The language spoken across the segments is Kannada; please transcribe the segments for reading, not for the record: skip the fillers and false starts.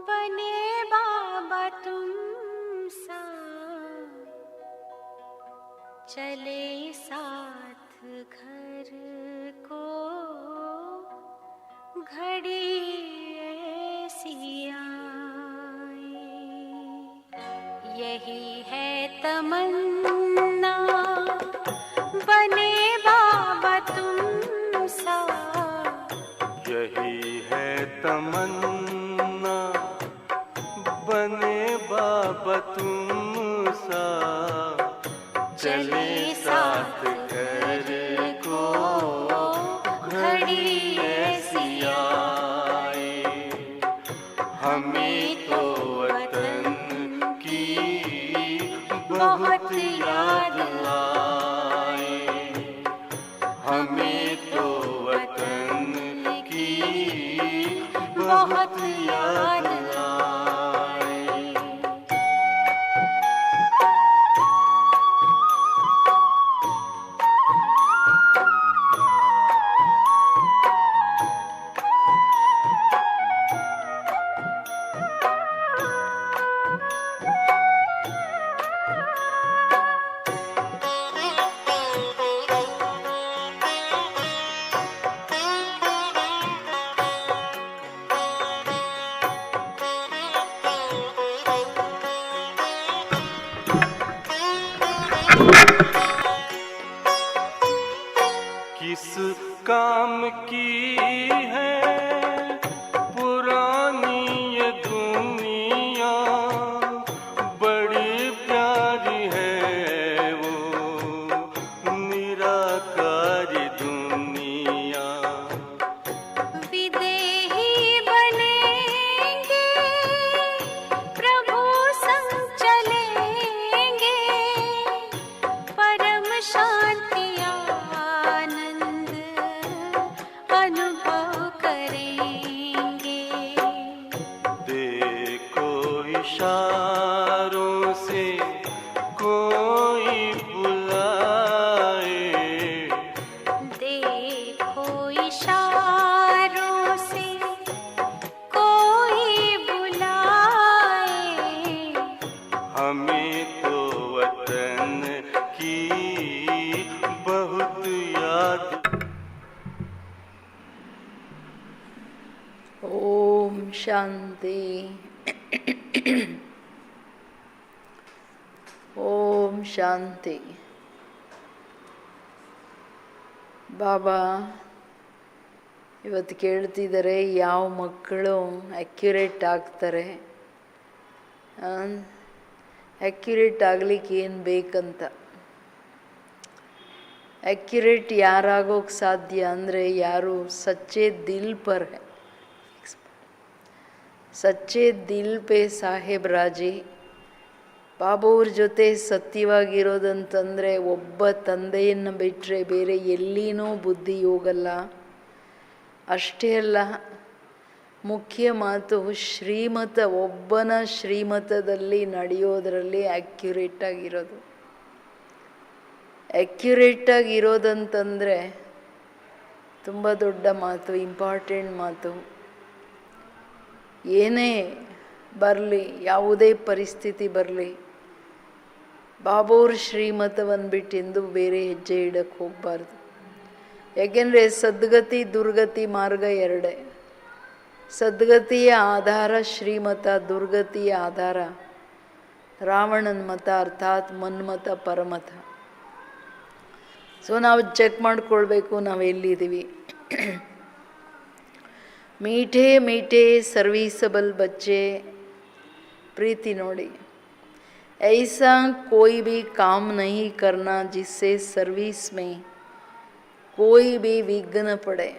बने बाबा तुम सा, चले साथ घर को घड़ी ऐसी आए। यही है तमन्ना बने बाबा तुम सा, यही है तमन्ना बने बाबा तुम सा, चले साथ घर को घड़ी ऐसी आए। हमें तो वतन की बहुत याद आए, हमें तो वतन की बहुत याद आए। किस काम की है पुरानी ये दुनिया, बड़ी प्यारी है वो निराकारी दुनिया। विदेही बनेंगे प्रभु संग चलेंगे, परम शांति आनंद अनुभव करेंगे। देखो इशारों से कोई बुलाए, देखो इशारों से कोई बुलाए, हमें तो वतन की बहुत याद। ओम शांति। ಓಂ ಶಾಂತಿ. ಬಾಬಾ ಇವತ್ತು ಕೇಳ್ತಿದ್ದಾರೆ, ಯಾವ ಮಕ್ಕಳು ಅಕ್ಯುರೇಟ್ ಆಗ್ತಾರೆ, ಅಕ್ಯುರೇಟ್ ಆಗಲಿಕ್ಕೆ ಏನು ಬೇಕಂತ. ಅಕ್ಯುರೇಟ್ ಯಾರಾಗೋಕ್ಕೆ ಸಾಧ್ಯ ಅಂದರೆ ಯಾರು ಸಚ್ಚೆ ದಿಲ್ ಪರ್ ಹೈ, ಸಚ್ಚೆ ದಿಲ್ ಪೇ ಸಾಹೇಬ್ ರಾಜಿ. ಬಾಬಾವ್ರ ಜೊತೆ ಸತ್ಯವಾಗಿರೋದಂತಂದರೆ ಒಬ್ಬ ತಂದೆಯನ್ನು ಬಿಟ್ಟರೆ ಬೇರೆ ಎಲ್ಲಿನೂ ಬುದ್ಧಿ ಹೋಗಲ್ಲ. ಅಷ್ಟೇ ಅಲ್ಲ, ಮುಖ್ಯ ಮಾತು ಶ್ರೀಮತ, ಒಬ್ಬನ ಶ್ರೀಮತದಲ್ಲಿ ನಡೆಯೋದರಲ್ಲಿ ಅಕ್ಯುರೇಟಾಗಿರೋದು. ಅಕ್ಯುರೇಟಾಗಿರೋದಂತಂದರೆ ತುಂಬ ದೊಡ್ಡ ಮಾತು, ಇಂಪಾರ್ಟೆಂಟ್ ಮಾತು. ಏನೇ ಬರಲಿ, ಯಾವುದೇ ಪರಿಸ್ಥಿತಿ ಬರಲಿ, ಬಾಬೋರ್ ಶ್ರೀಮತವನ್ನು ಬಿಟ್ಟಿಂದು ಬೇರೆ ಹೆಜ್ಜೆ ಇಡಕ್ಕೆ ಹೋಗಬಾರ್ದು. ಯಾಕೆಂದರೆ ಸದ್ಗತಿ ದುರ್ಗತಿ ಮಾರ್ಗ ಎರಡೇ. ಸದ್ಗತಿಯ ಆಧಾರ ಶ್ರೀಮತ, ದುರ್ಗತಿಯ ಆಧಾರ ರಾವಣನ ಮತ, ಅರ್ಥಾತ್ ಮನ್ಮತ ಪರಮತ. ಸೊ ನಾವು ಚೆಕ್ ಮಾಡ್ಕೊಳ್ಬೇಕು ನಾವು ಎಲ್ಲಿದ್ದೀವಿ. ಮೀಠೆ ಮೀಠೆ ಸರ್ವೀಸಬಲ್ ಬಚ್ಚೆ, ಪ್ರೀತಿ ನೋಡಿ. ऐसा कोई भी काम नहीं करना जिससे सर्विस में कोई भी विघ्न पड़े.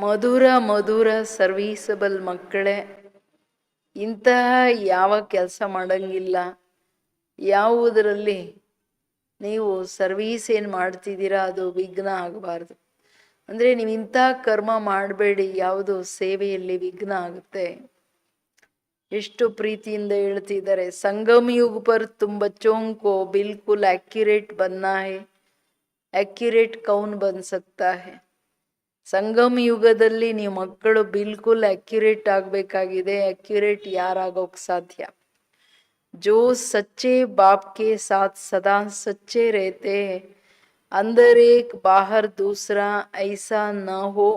ಮಧುರ ಮಧುರ ಸರ್ವೀಸಬಲ್ ಮಕ್ಕಳೇ, ಇಂತಹ ಯಾವ ಕೆಲಸ ಮಾಡೋಂಗಿಲ್ಲ ಯಾವುದರಲ್ಲಿ ನೀವು ಸರ್ವೀಸ್ ಏನು ಮಾಡ್ತಿದ್ದೀರಾ ಅದು ವಿಘ್ನ ಆಗಬಾರ್ದು. ಅಂದರೆ ನೀವು ಇಂಥ ಕರ್ಮ ಮಾಡಬೇಡಿ, ಯಾವುದು ಸೇವೆಯಲ್ಲಿ ವಿಘ್ನ ಆಗುತ್ತೆ. ಎಷ್ಟು ಪ್ರೀತಿಯಿಂದ ಹೇಳ್ತಿದ್ದಾರೆ, ಸಂಗಮ್ ಯುಗ್ ಪರ್ ತುಮ್ ಬಚ್ಚೋಂ ಕೋ ಬಿಲ್ಕುಲ್ एक्यूरेट बनना है. एक्यूरेट कौन बन सकता है? ಸಂಗಮ ಯುಗದಲ್ಲಿ ನೀವು ಮಕ್ಕಳು ಬಿಲ್ಕುಲ್ ಅಕ್ಯುರೇಟ್ ಆಗಬೇಕಾಗಿದೆ. ಅಕ್ಯುರೇಟ್ ಯಾರಾಗೋಕ್ ಸಾಧ್ಯ? जो सच्चे बाप के साथ सदा सच्चे रहते हैं, अंदर एक बाहर दूसरा, ऐसा न हो।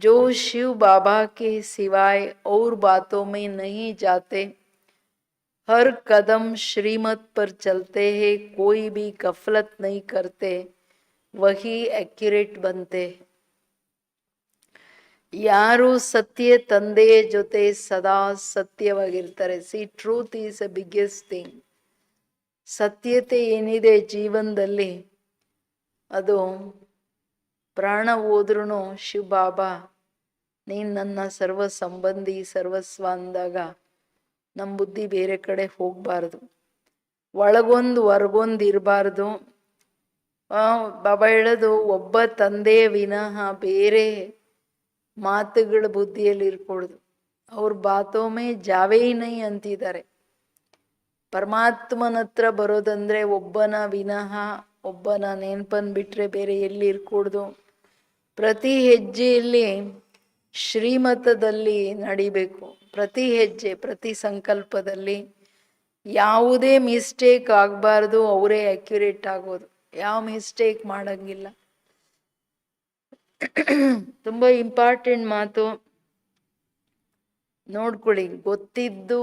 जो शिव बाबा के सिवाय और बातों में नहीं जाते, हर कदम श्रीमत पर चलते हैं, कोई भी गफलत नहीं करते, वही एक्यूरेट बनते हैं. ಯಾರು ಸತ್ಯ ತಂದೆಯ ಜೊತೆ ಸದಾ ಸತ್ಯವಾಗಿರ್ತಾರೆ. See, truth is a biggest thing. ಸತ್ಯತೆ ಏನಿದೆ ಜೀವನದಲ್ಲಿ, ಅದು ಪ್ರಾಣ ಹೋದ್ರೂ ಶಿವ ಬಾಬಾ ನೀನು ನನ್ನ ಸರ್ವ ಸಂಬಂಧಿ ಸರ್ವಸ್ವ ಅಂದಾಗ ನಮ್ಮ ಬುದ್ಧಿ ಬೇರೆ ಕಡೆ ಹೋಗಬಾರ್ದು. ಒಳಗೊಂದು ಹೊರಗೊಂದು ಇರಬಾರ್ದು. ಬಾಬಾ ಹೇಳೋದು, ಒಬ್ಬ ತಂದೆಯ ವಿನಃ ಬೇರೆ ಮಾತುಗಳ ಬುದ್ಧಿಯಲ್ಲಿ ಇರ್ಕೊಳ್ದು. ಅವ್ರ ಬಾತೊಮ್ಮೆ ಜಾವೇ ನೈ ಅಂತಿದ್ದಾರೆ. ಪರಮಾತ್ಮನ ಹತ್ರ ಬರೋದಂದ್ರೆ ಒಬ್ಬನ ವಿನಃ, ಒಬ್ಬನ ನೆನಪನ್ ಬಿಟ್ರೆ ಬೇರೆ ಎಲ್ಲಿ ಇರ್ಕೊಡ್ದು. ಪ್ರತಿ ಹೆಜ್ಜೆಯಲ್ಲಿ ಶ್ರೀಮತದಲ್ಲಿ ನಡಿಬೇಕು. ಪ್ರತಿ ಹೆಜ್ಜೆ, ಪ್ರತಿ ಸಂಕಲ್ಪದಲ್ಲಿ ಯಾವುದೇ ಮಿಸ್ಟೇಕ್ ಆಗಬಾರ್ದು. ಅವರೇ ಅಕ್ಯುರೇಟ್ ಆಗೋದು. ಯಾವ ಮಿಸ್ಟೇಕ್ ಮಾಡಂಗಿಲ್ಲ. ತುಂಬ ಇಂಪಾರ್ಟೆಂಟ್ ಮಾತು. ನೋಡ್ಕೊಳ್ಳಿ, ಗೊತ್ತಿದ್ದೂ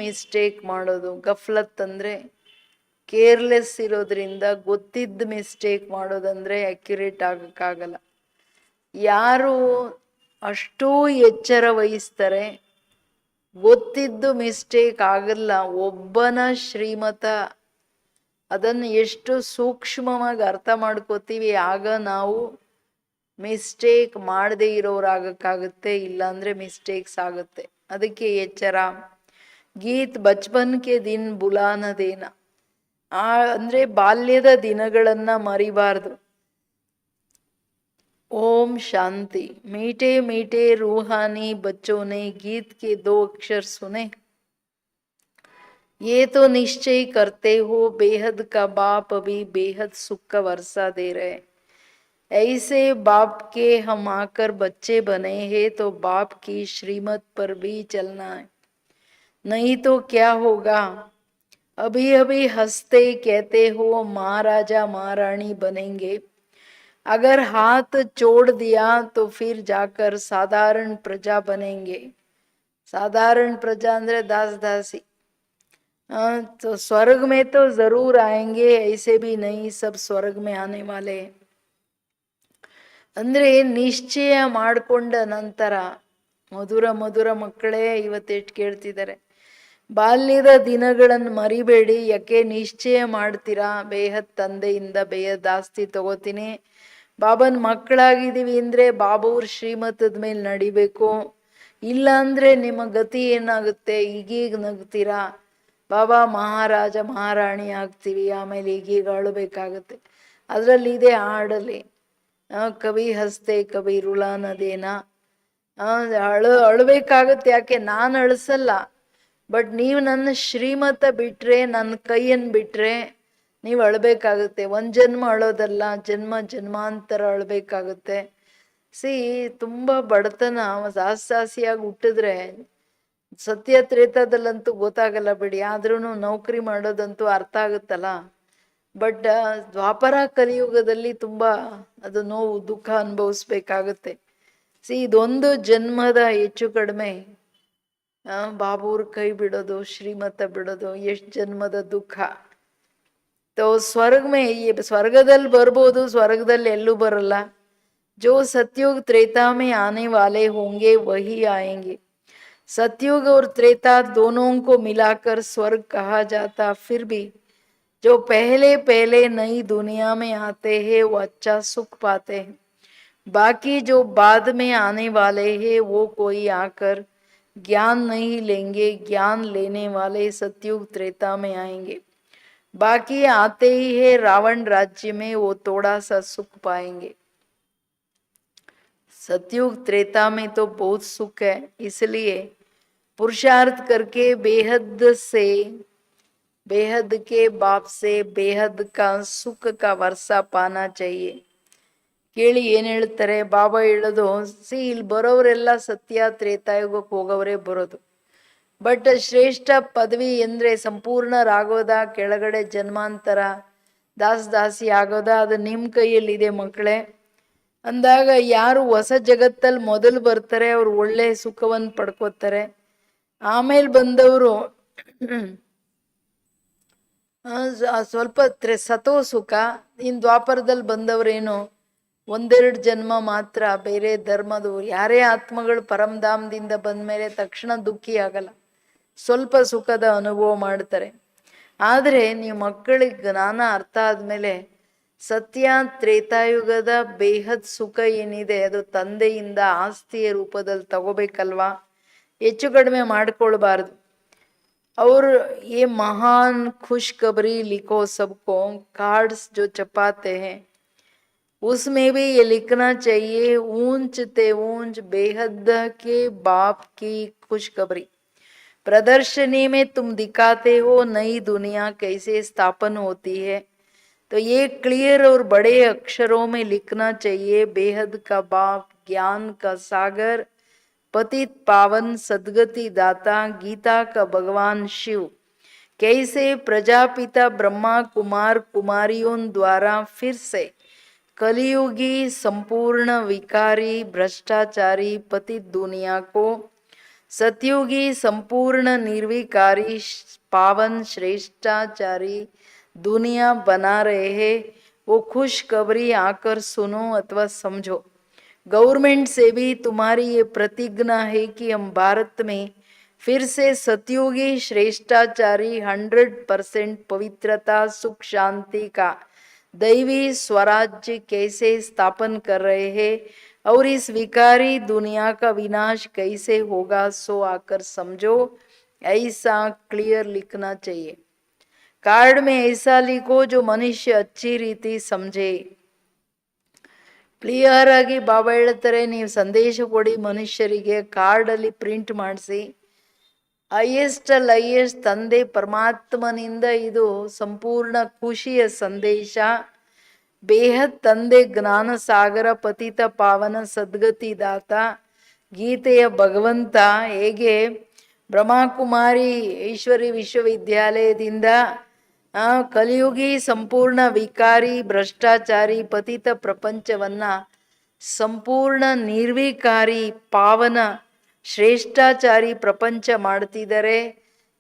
ಮಿಸ್ಟೇಕ್ ಮಾಡೋದು. ಗಫ್ಲತ್ ಅಂದರೆ ಕೇರ್ಲೆಸ್ ಇರೋದ್ರಿಂದ ಗೊತ್ತಿದ್ದ ಮಿಸ್ಟೇಕ್ ಮಾಡೋದಂದ್ರೆ ಅಕ್ಯುರೇಟ್ ಆಗೋಕ್ಕಾಗಲ್ಲ. ಯಾರು ಅಷ್ಟೂ ಎಚ್ಚರ ವಹಿಸ್ತಾರೆ, ಗೊತ್ತಿದ್ದು ಮಿಸ್ಟೇಕ್ ಆಗಲ್ಲ. ಒಬ್ಬನ ಶ್ರೀಮತ ಅದನ್ನು ಎಷ್ಟು ಸೂಕ್ಷ್ಮವಾಗಿ ಅರ್ಥ ಮಾಡ್ಕೋತೀವಿ, ಆಗ ನಾವು ಮಿಸ್ಟೇಕ್ ಮಾಡದೇ ಇರೋರಾಗಕ್ಕಾಗುತ್ತೆ. ಇಲ್ಲಾಂದರೆ ಮಿಸ್ಟೇಕ್ಸ್ ಆಗುತ್ತೆ. ಅದಕ್ಕೆ ಎಚ್ಚರ. ಗೀತ್ ಬಚ್ಪನ್ ಕೆ ದಿನ್ ಬುಲಾನದೇನ, ಅಂದರೆ ಬಾಲ್ಯದ ದಿನಗಳನ್ನು ಮರಿಬಾರ್ದು. ओम शांति. मीठे मीठे रूहानी बच्चों ने गीत के 2 अक्षर सुने. ये तो निश्चय करते हो बेहद का बाप अभी बेहद सुख का वर्षा दे रहे. ऐसे बाप के हम आकर बच्चे बने हैं, तो बाप की श्रीमत पर भी चलना है. नहीं तो क्या होगा? अभी अभी हंसते कहते हो महाराजा महारानी बनेंगे. अगर हाथ छोड़ दिया तो फिर जाकर साधारण प्रजा बनेंगे. साधारण प्रजा अंदर दास दासी. तो स्वर्ग में तो जरूर आएंगे, ऐसे भी नहीं सब स्वर्ग में आने वाले. ಅಂದ್ರೆ ನಿಶ್ಚಯ ಮಾಡಿಕೊಂಡ ನಂತರ, ಮಧುರ ಮಧುರ ಮಕ್ಕಳೇ ಇವತ್ತೆಷ್ಟು ಕೇಳ್ತಿದ್ದಾರೆ, ಬಾಲ್ಯದ ದಿನಗಳನ್ನು ಮರಿಬೇಡಿ. ಯಾಕೆ ನಿಶ್ಚಯ ಮಾಡ್ತೀರಾ, ಬೇಹದ್ ತಂದೆಯಿಂದ ಬೇಹದ್ ಆಸ್ತಿ ತಗೋತೀನಿ, ಬಾಬನ್ ಮಕ್ಕಳಾಗಿದ್ದೀವಿ ಅಂದರೆ ಬಾಬವ್ರ ಶ್ರೀಮತದ ಮೇಲೆ ನಡಿಬೇಕು. ಇಲ್ಲ ಅಂದರೆ ನಿಮ್ಮ ಗತಿ ಏನಾಗುತ್ತೆ? ಈಗೀಗ ನಗ್ತೀರಾ, ಬಾಬಾ ಮಹಾರಾಜ ಮಹಾರಾಣಿ ಆಗ್ತೀವಿ, ಆಮೇಲೆ ಈಗೀಗ ಅಳಬೇಕಾಗುತ್ತೆ. ಅದರಲ್ಲಿ ಇದೆ ಹಾಡಲ್ಲಿ, ಕವಿ ಹಸ್ತೆ ಕವಿ ರುಲಾನದೇನ. ಅಳಬೇಕಾಗುತ್ತೆ. ಯಾಕೆ? ನಾನು ಅಳಿಸಲ್ಲ, ಬಟ್ ನೀವು ನನ್ನ ಶ್ರೀಮತ ಬಿಟ್ರೆ, ನನ್ನ ಕೈಯನ್ನು ಬಿಟ್ರೆ ನೀವು ಅಳಬೇಕಾಗುತ್ತೆ. ಒಂದು ಜನ್ಮ ಅಳೋದಲ್ಲ, ಜನ್ಮ ಜನ್ಮಾಂತರ ಅಳಬೇಕಾಗುತ್ತೆ. ತುಂಬ ಬಡತನ, ಸಾಸಿಯಾಗಿ ಹುಟ್ಟಿದ್ರೆ ಸತ್ಯ ತ್ರೇತದಲ್ಲಂತೂ ಗೊತ್ತಾಗಲ್ಲ ಬಿಡಿ, ಆದ್ರೂ ನೌಕರಿ ಮಾಡೋದಂತೂ ಅರ್ಥ ಆಗುತ್ತಲ್ಲ. ಬಟ್ ದ್ವಾಪರ ಕಲಿಯುಗದಲ್ಲಿ ತುಂಬ ಅದು ನೋವು ದುಃಖ ಅನುಭವಿಸ್ಬೇಕಾಗುತ್ತೆ. ಇದೊಂದು ಜನ್ಮದ ಹೆಚ್ಚು ಕಡಿಮೆ ಬಾಬೂರ್ ಕೈ ಬಿಡೋದು, ಶ್ರೀಮತ ಬಿಡೋದು, ಎಷ್ಟು ಜನ್ಮದ ದುಃಖ. ಸ್ವರ್ಗದಲ್ಲಿ ಬರ್ಬೋದು, ಸ್ವರ್ಗದಲ್ಲಿ ಎಲ್ಲೂ ಬರಲ್ಲ. जो सतयुग त्रेता में आने वाले होंगे वही आएंगे. सतयुग और त्रेता दोनों को मिलाकर स्वर्ग कहा जाता. फिर भी जो पहले पहले नई दुनिया में आते हैं वो अच्छा सुख पाते हैं. बाकी जो बाद में आने वाले हैं वो कोई आकर ज्ञान नहीं लेंगे. ज्ञान लेने वाले सतयुग त्रेता में आएंगे. बाकी आते ही है रावण राज्य में, वो थोड़ा सा सुख पाएंगे. सतयुग त्रेता में तो बहुत सुख है, इसलिए पुरुषार्थ करके बेहद से, बेहद के बाप से बेहद का सुख का वर्षा पाना चाहिए. ಕೇಳಿ ಏನು ಹೇಳ್ತಾರೆ ಬಾಬಾ ಹೇಳೋದು, ಇಲ್ಲಿ ಬರೋರೆಲ್ಲ ಸತ್ಯ ತ್ರೇತಾಯುಗಕ್ಕೆ ಹೋಗೋವರೇ ಬರೋದು. ಬಟ್ ಶ್ರೇಷ್ಠ ಪದವಿ ಅಂದರೆ ಸಂಪೂರ್ಣರಾಗೋದ, ಕೆಳಗಡೆ ಜನ್ಮಾಂತರ ದಾಸಿ ಆಗೋದ, ಅದು ನಿಮ್ಮ ಕೈಯಲ್ಲಿದೆ ಮಕ್ಕಳೇ. ಅಂದಾಗ ಯಾರು ಹೊಸ ಜಗತ್ತಲ್ಲಿ ಮೊದಲು ಬರ್ತಾರೆ ಅವ್ರು ಒಳ್ಳೆ ಸುಖವನ್ನು ಪಡ್ಕೋತಾರೆ. ಆಮೇಲೆ ಬಂದವರು ಸ್ವಲ್ಪ ಸತೋ ಸುಖ. ಇನ್ನು ದ್ವಾಪರದಲ್ಲಿ ಬಂದವರೇನು ಒಂದೆರಡು ಜನ್ಮ ಮಾತ್ರ ಬೇರೆ ಧರ್ಮದವರು. ಯಾರೇ ಆತ್ಮಗಳು ಪರಮಧಾಮದಿಂದ ಬಂದ ಮೇಲೆ ತಕ್ಷಣ ದುಃಖಿ ಆಗಲ್ಲ, ಸ್ವಲ್ಪ ಸುಖದ ಅನುಭವ ಮಾಡ್ತಾರೆ. ಆದರೆ ನೀವು ಮಕ್ಕಳಿಗೆ ಜ್ಞಾನ ಅರ್ಥ ಆದಮೇಲೆ ಸತ್ಯ ತ್ರೇತಾಯುಗದ ಬೇಹದ್ ಸುಖ ಏನಿದೆ ಅದು ತಂದೆಯಿಂದ ಆಸ್ತಿಯ ರೂಪದಲ್ಲಿ ತಗೋಬೇಕಲ್ವಾ, ಹೆಚ್ಚು ಕಡಿಮೆ ಮಾಡ್ಕೊಳ್ಬಾರ್ದು. और ये महान खुशखबरी लिखो सबको, कार्ड्स जो छपाते हैं उसमें भी ये लिखना चाहिए, ऊंच ते ऊंच बेहद के बाप की खुशखबरी। प्रदर्शनी में तुम दिखाते हो नई दुनिया कैसे स्थापन होती है, तो ये क्लियर और बड़े अक्षरों में लिखना चाहिए। बेहद का बाप, ज्ञान का सागर, पतित पावन सदगति दाता, गीता का भगवान शिव कैसे प्रजापिता ब्रह्मा कुमार कुमारियों द्वारा फिर से कलियुगी संपूर्ण विकारी भ्रष्टाचारी पतित दुनिया को सतयुगी संपूर्ण निर्विकारी पावन श्रेष्ठाचारी दुनिया बना रहे हैं, वो खुशखबरी आकर सुनो अथवा समझो। गवर्नमेंट से भी तुम्हारी ये प्रतिज्ञा है कि हम भारत में फिर से सतयुगी श्रेष्ठाचारी 100% पवित्रता सुख शांति का दैवी स्वराज्य कैसे स्थापन कर रहे हैं और इस विकारी दुनिया का विनाश कैसे होगा, सो आकर समझो। ऐसा क्लियर लिखना चाहिए। कार्ड में ऐसा लिखो जो मनुष्य अच्छी रीति समझे। ಕ್ಲಿಯರ್ ಆಗಿ ಬಾಬಾ ಹೇಳ್ತಾರೆ, ನೀವು ಸಂದೇಶ ಕೊಡಿ ಮನುಷ್ಯರಿಗೆ, ಕಾರ್ಡಲ್ಲಿ ಪ್ರಿಂಟ್ ಮಾಡಿಸಿ. ಹೈಯೆಸ್ಟ್ ತಂದೆ ಪರಮಾತ್ಮನಿಂದ ಇದು ಸಂಪೂರ್ಣ ಖುಷಿಯ ಸಂದೇಶ. ಬೇಹದ್ ತಂದೆ ಜ್ಞಾನ ಸಾಗರ, ಪತಿತ ಪಾವನ ಸದ್ಗತಿ ದಾತ, ಗೀತೆಯ ಭಗವಂತ ಹೇಗೆ ಬ್ರಹ್ಮಕುಮಾರಿ ಈಶ್ವರಿ ವಿಶ್ವವಿದ್ಯಾಲಯದಿಂದ ಕಲಿಯುಗಿ ಸಂಪೂರ್ಣ ವಿಕಾರಿ ಭ್ರಷ್ಟಾಚಾರಿ ಪತಿತ ಪ್ರಪಂಚವನ್ನ ಸಂಪೂರ್ಣ ನಿರ್ವಿಕಾರಿ ಪಾವನ ಶ್ರೇಷ್ಠಾಚಾರಿ ಪ್ರಪಂಚ ಮಾಡ್ತಿದ್ದಾರೆ.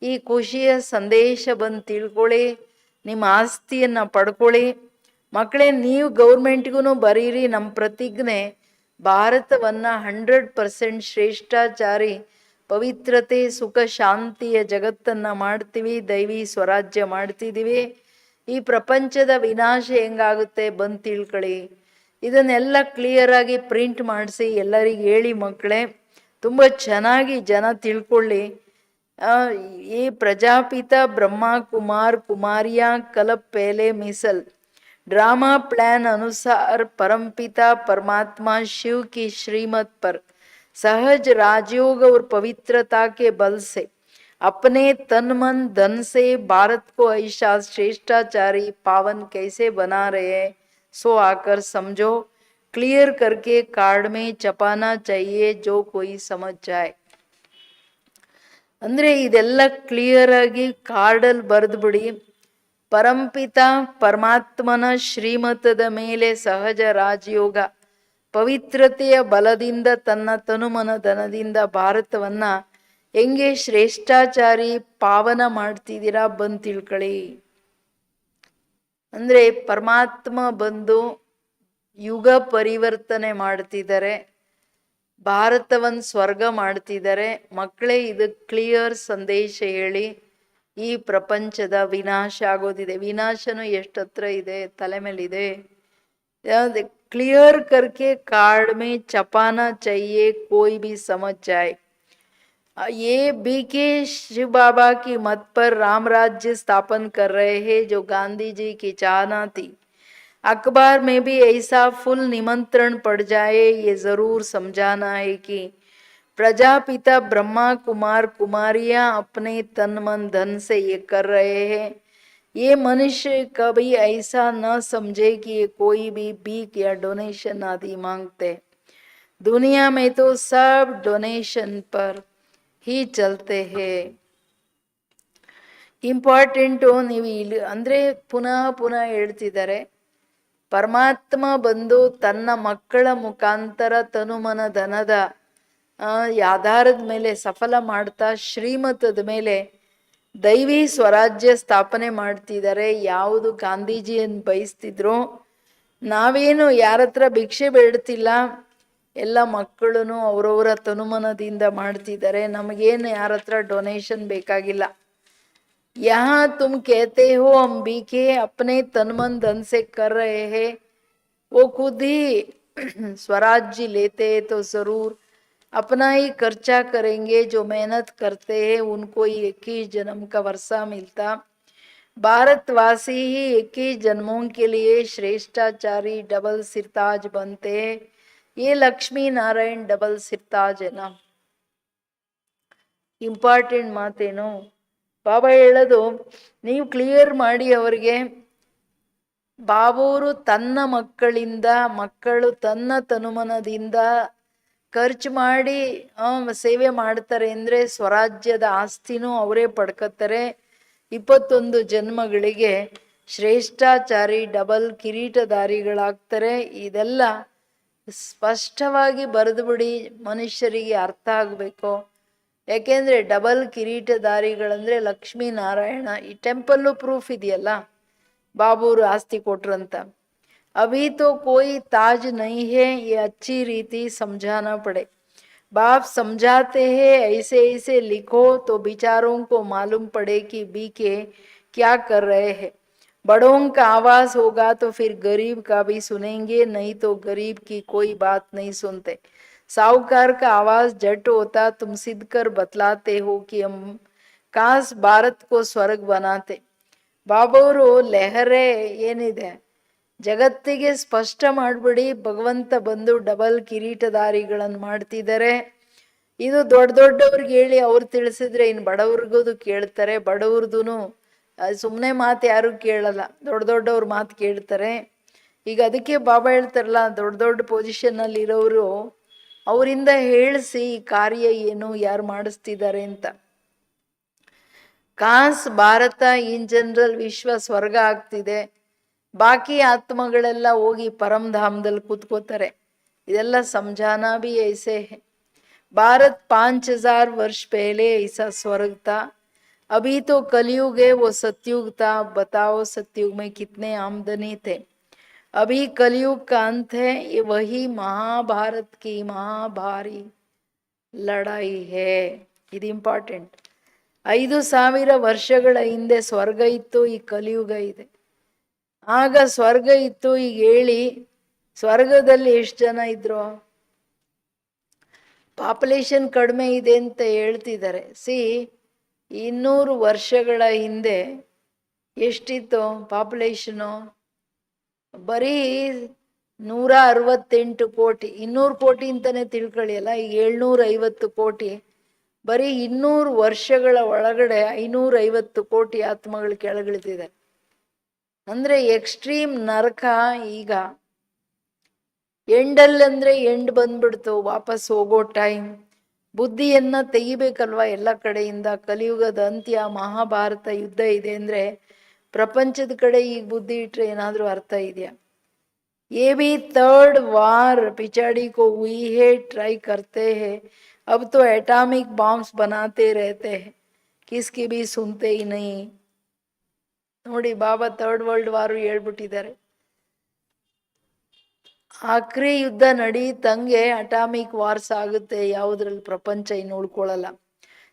ಈ ಖುಷಿಯ ಸಂದೇಶ ಬಂದು ತಿಳ್ಕೊಳ್ಳಿ, ನಿಮ್ಮ ಆಸ್ತಿಯನ್ನು ಪಡ್ಕೊಳ್ಳಿ. ಮಕ್ಕಳೇ, ನೀವು ಗೌರ್ಮೆಂಟ್ಗೂ ಬರೀರಿ, ನಮ್ಮ ಪ್ರತಿಜ್ಞೆ ಭಾರತವನ್ನು 100% ಶ್ರೇಷ್ಠಾಚಾರಿ ಪವಿತ್ರತೆ ಸುಖ ಶಾಂತಿಯ ಜಗತ್ತನ್ನು ಮಾಡ್ತೀವಿ, ದೈವಿ ಸ್ವರಾಜ್ಯ ಮಾಡ್ತಿದ್ದೀವಿ. ಈ ಪ್ರಪಂಚದ ವಿನಾಶ ಹೆಂಗಾಗುತ್ತೆ ಬಂದು ತಿಳ್ಕೊಳ್ಳಿ. ಇದನ್ನೆಲ್ಲ ಕ್ಲಿಯರ್ ಆಗಿ ಪ್ರಿಂಟ್ ಮಾಡಿಸಿ ಎಲ್ಲರಿಗೆ ಹೇಳಿ ಮಕ್ಕಳೇ, ತುಂಬ ಚೆನ್ನಾಗಿ ಜನ ತಿಳ್ಕೊಳ್ಳಿ. ಈ Prajapita Brahma Kumar ಕುಮಾರಿಯಾ ಕಲಪ್ ಪೇಲೆ missile drama plan अनुसार परमपिता परमात्मा शिव की श्रीमत पर सहज राजयोग और पवित्रता के बल से अपने तन मन धन से भारत को ऐसा श्रेष्ठाचारी पावन कैसे बना रहे हैं, सो आकर समझो। क्लियर करके कार्ड में छपाना चाहिए, जो कोई समझ जाए. ಅಂದ್ರೆ ಇದೆಲ್ಲ ಕ್ಲಿಯರ್ ಆಗಿ ಕಾರ್ಡಲ್ಲಿ ಬರೆದು ಬಿಡಿ. ಪರಂಪಿತ ಪರಮಾತ್ಮನ ಶ್ರೀಮತದ ಮೇಲೆ ಸಹಜ ರಾಜಯೋಗ ಪವಿತ್ರತೆಯ ಬಲದಿಂದ ತನ್ನ ತನುಮನ ಧನದಿಂದ ಭಾರತವನ್ನ ಹೆಂಗೆ ಶ್ರೇಷ್ಠಾಚಾರಿ ಪಾವನ ಮಾಡ್ತಿದ್ದೀರಾ ಬಂದು ತಿಳ್ಕೊಳ್ಳಿ. ಅಂದ್ರೆ ಪರಮಾತ್ಮ ಬಂದು ಯುಗ ಪರಿವರ್ತನೆ ಮಾಡ್ತಿದ್ದಾರೆ, ಭಾರತವನ್ನು ಸ್ವರ್ಗ ಮಾಡ್ತಿದ್ದಾರೆ. ಮಕ್ಕಳೇ, ಇದು ಕ್ಲಿಯರ್ ಸಂದೇಶ ಹೇಳಿ. ಈ ಪ್ರಪಂಚದ ವಿನಾಶ ಆಗೋದಿದೆ. ವಿನಾಶನೂ ಎಷ್ಟು ಹತ್ರ ಇದೆ, ತಲೆ ಮೇಲಿದೆ. क्लियर करके कार्ड में छपाना चाहिए, कोई भी समझ जाए. ये बीके शिव बाबा की मत पर राम राज्य स्थापन कर रहे हैं, जो गांधी जी की चाहना थी. अखबार में भी ऐसा फुल निमंत्रण पड़ जाए, ये जरूर समझाना है कि प्रजापिता ब्रह्मा कुमार कुमारियां अपने तन मन धन से ये कर रहे हैं. ये मनुष्य कभी ऐसा न समझे कि ये कोई भी भीख या डोनेशन आदि मांगते। दुनिया में तो सब डोनेशन पर ही चलते हैं। ಇಂಪಾರ್ಟೆಂಟು ನೀವು ಇಲ್ಲಿ ಅಂದರೆ ಪುನಃ ಪುನಃ ಹೇಳ್ತಿದ್ದಾರೆ, ಪರಮಾತ್ಮ ಬಂದು ತನ್ನ ಮಕ್ಕಳ ಮುಖಾಂತರ ತನುಮನ ಧನದ ಆಧಾರದ ಮೇಲೆ ಸಫಲ ಮಾಡ್ತಾ ಶ್ರೀಮತದ ಮೇಲೆ ದೈವಿ ಸ್ವರಾಜ್ಯ ಸ್ಥಾಪನೆ ಮಾಡ್ತಿದ್ದಾರೆ. ಯಾವುದು ಗಾಂಧೀಜಿಯನ್ನು ಬಯಸ್ತಿದ್ರು, ನಾವೇನು ಯಾರ ಹತ್ರ ಭಿಕ್ಷೆ ಬೇಡ್ತಿಲ್ಲ, ಎಲ್ಲ ಮಕ್ಕಳು ಅವರವರ ತನುಮನದಿಂದ ಮಾಡ್ತಿದ್ದಾರೆ. ನಮಗೇನು ಯಾರ ಹತ್ರ ಡೊನೇಷನ್ ಬೇಕಾಗಿಲ್ಲ. यहाँ तुम कहते हो हम भीखे अपने तन मन धन से कर रहे हैं, वो खुद ही स्वराज्य लेते हैं तो जरूर अपना ही खर्चा करेंगे। जो मेहनत करते हैं उनको ही 21 जन्म का वर्षा मिलता। भारतवासी ही 21 जन्मों के लिए श्रेष्ठाचारी डबल सिरताज बनते हैं। ये लक्ष्मी नारायण डबल सिरताज है ना. ಇಂಪಾರ್ಟೆಂಟ್ ಮಾತೇನು ಬಾಬಾ ಹೇಳೋದು, ನೀವು ಕ್ಲಿಯರ್ ಮಾಡಿ ಅವರಿಗೆ. ಬಾಬೂರು ತನ್ನ ಮಕ್ಕಳಿಂದ, ಮಕ್ಕಳು ತನ್ನ ತನುಮನದಿಂದ ಖರ್ಚು ಮಾಡಿ ಸೇವೆ ಮಾಡ್ತಾರೆ ಅಂದರೆ ಸ್ವರಾಜ್ಯದ ಆಸ್ತಿನೂ ಅವರೇ ಪಡ್ಕೊತಾರೆ. 21 ಜನ್ಮಗಳಿಗೆ ಶ್ರೇಷ್ಠಾಚಾರಿ ಡಬಲ್ ಕಿರೀಟಧಾರಿಗಳಾಗ್ತಾರೆ. ಇದೆಲ್ಲ ಸ್ಪಷ್ಟವಾಗಿ ಬರೆದು ಬಿಡಿ, ಮನುಷ್ಯರಿಗೆ ಅರ್ಥ ಆಗಬೇಕು. ಯಾಕೆಂದರೆ ಡಬಲ್ ಕಿರೀಟಧಾರಿಗಳಂದರೆ ಲಕ್ಷ್ಮೀನಾರಾಯಣ. ಈ ಟೆಂಪಲ್ಲು ಪ್ರೂಫ್ ಇದೆಯಲ್ಲ ಬಾಬೂರು ಆಸ್ತಿ ಕೊಟ್ರಂತ. ಅಭಿ ತೋ ಕೋಯಿ ತಾಜ್ ನಹೀ ಹೇ, ये अच्छी रीति समझाना पड़े. बाप समझाते हैं ऐसे ऐसे लिखो तो बिचारों को मालूम पड़े कि बीके क्या कर रहे हैं. बड़ों का आवाज होगा तो फिर गरीब का भी सुनेंगे, नहीं तो गरीब की कोई बात नहीं सुनते. साहूकार का आवाज जट होता, तुम सिद्ध कर बतलाते हो कि हम काश भारत को स्वर्ग बनाते. ಬಾಬಾವರು ಲೆಹರೆ ಏನಿದೆ ಜಗತ್ತಿಗೆ ಸ್ಪಷ್ಟ ಮಾಡಿಬಿಡಿ, ಭಗವಂತ ಬಂದು ಡಬಲ್ ಕಿರೀಟಧಾರಿಗಳನ್ನು ಮಾಡ್ತಿದ್ದಾರೆ. ಇದು ದೊಡ್ಡ ದೊಡ್ಡವ್ರಿಗೆ ಹೇಳಿ ಅವ್ರು ತಿಳಿಸಿದ್ರೆ ಇನ್ನು ಬಡವ್ರಿಗೂ ಕೇಳ್ತಾರೆ. ಬಡವ್ರದೂ ಸುಮ್ಮನೆ ಮಾತು ಯಾರು ಕೇಳಲ್ಲ, ದೊಡ್ಡ ದೊಡ್ಡವ್ರ ಮಾತು ಕೇಳ್ತಾರೆ. ಈಗ ಅದಕ್ಕೆ ಬಾಬಾ ಹೇಳ್ತಾರಲ್ಲ, ದೊಡ್ಡ ದೊಡ್ಡ ಪೊಸಿಷನ್ನಲ್ಲಿ ಇರೋರು ಅವರಿಂದ ಹೇಳಿಸಿ ಈ ಕಾರ್ಯ ಏನು, ಯಾರು ಮಾಡಿಸ್ತಿದ್ದಾರೆ ಅಂತ. ಕಾಸ್ ಭಾರತ ಇನ್ ಜನರಲ್ ವಿಶ್ವ ಸ್ವರ್ಗ ಆಗ್ತಿದೆ, ಬಾಕಿ ಆತ್ಮಗಳೆಲ್ಲ ಹೋಗಿ ಪರಮಧಾಮದಲ್ಲಿ ಕೂತ್ಕೋತಾರೆ. ಇದೆಲ್ಲ ಸಮझाना भी ऐसे है. भारत 5000 वर्ष पहले ऐसा स्वर्ग था, अभी तो कलयुग है, वो सतयुग था. बताओ सतयुग में कितने आमदनी थे. अभी कलयुग का अंत है. ये वही महाभारत की महाभारी लड़ाई है. ಇದು ಇಂಪಾರ್ಟೆಂಟ್. 5000 ವರ್ಷಗಳ ಹಿಂದೆ ಸ್ವರ್ಗ ಇತ್ತು, ಈ ಕಲಿಯುಗ ಇದೆ. ಆಗ ಸ್ವರ್ಗ ಇತ್ತು, ಈಗ ಹೇಳಿ ಸ್ವರ್ಗದಲ್ಲಿ ಎಷ್ಟು ಜನ ಇದ್ರು? ಪಾಪ್ಯುಲೇಷನ್ ಕಡಿಮೆ ಇದೆ ಅಂತ ಹೇಳ್ತಿದ್ದಾರೆ. 200 ವರ್ಷಗಳ ಹಿಂದೆ ಎಷ್ಟಿತ್ತು ಪಾಪ್ಯುಲೇಷನು? ಬರೀ 168 ಕೋಟಿ. 200 ಕೋಟಿ ಅಂತಾನೆ ತಿಳ್ಕೊಳ್ಳಿ ಅಲ್ಲ, ಈಗ 750 ಕೋಟಿ. ಬರೀ 200 ವರ್ಷಗಳ ಒಳಗಡೆ 550 ಕೋಟಿ ಆತ್ಮಗಳು ಕೆಳಗಿಳಿದಿದೆ. ಅಂದರೆ ಎಕ್ಸ್ಟ್ರೀಮ್ ನರಕ. ಈಗ ಎಂಡಲ್ಲಂದ್ರೆ ಎಂಡ್ ಬಂದ್ಬಿಡ್ತು, ವಾಪಸ್ ಹೋಗೋ ಟೈಮ್. ಬುದ್ಧಿಯನ್ನ ತೆಗಿಬೇಕಲ್ವ ಎಲ್ಲ ಕಡೆಯಿಂದ. ಕಲಿಯುಗದ ಅಂತ್ಯ, ಮಹಾಭಾರತ ಯುದ್ಧ ಇದೆ ಅಂದರೆ ಪ್ರಪಂಚದ ಕಡೆ ಈಗ ಬುದ್ಧಿ ಇಟ್ರೆ ಏನಾದರೂ ಅರ್ಥ ಇದೆಯಾ? ये भी थर्ड वार पिछाड़ी को हुई है, ट्राई करते हैं. अब तो एटॉमिक बॉम्ब्स बनाते रहते हैं, किसकी भी सुनते ही नहीं. ನೋಡಿ ಬಾಬಾ ಥರ್ಡ್ ವರ್ಲ್ಡ್ ವಾರು ಹೇಳ್ಬಿಟ್ಟಿದ್ದಾರೆ. ಆಖರಿ ಯುದ್ಧ ನಡೀತಂಗೆ ಅಟಾಮಿಕ್ ವಾರ್ಸ್ ಆಗುತ್ತೆ. ಯಾವುದ್ರಲ್ಲಿ ಪ್ರಪಂಚ ಇನ್ನು ಉಳ್ಕೊಳ್ಳಲ್ಲ.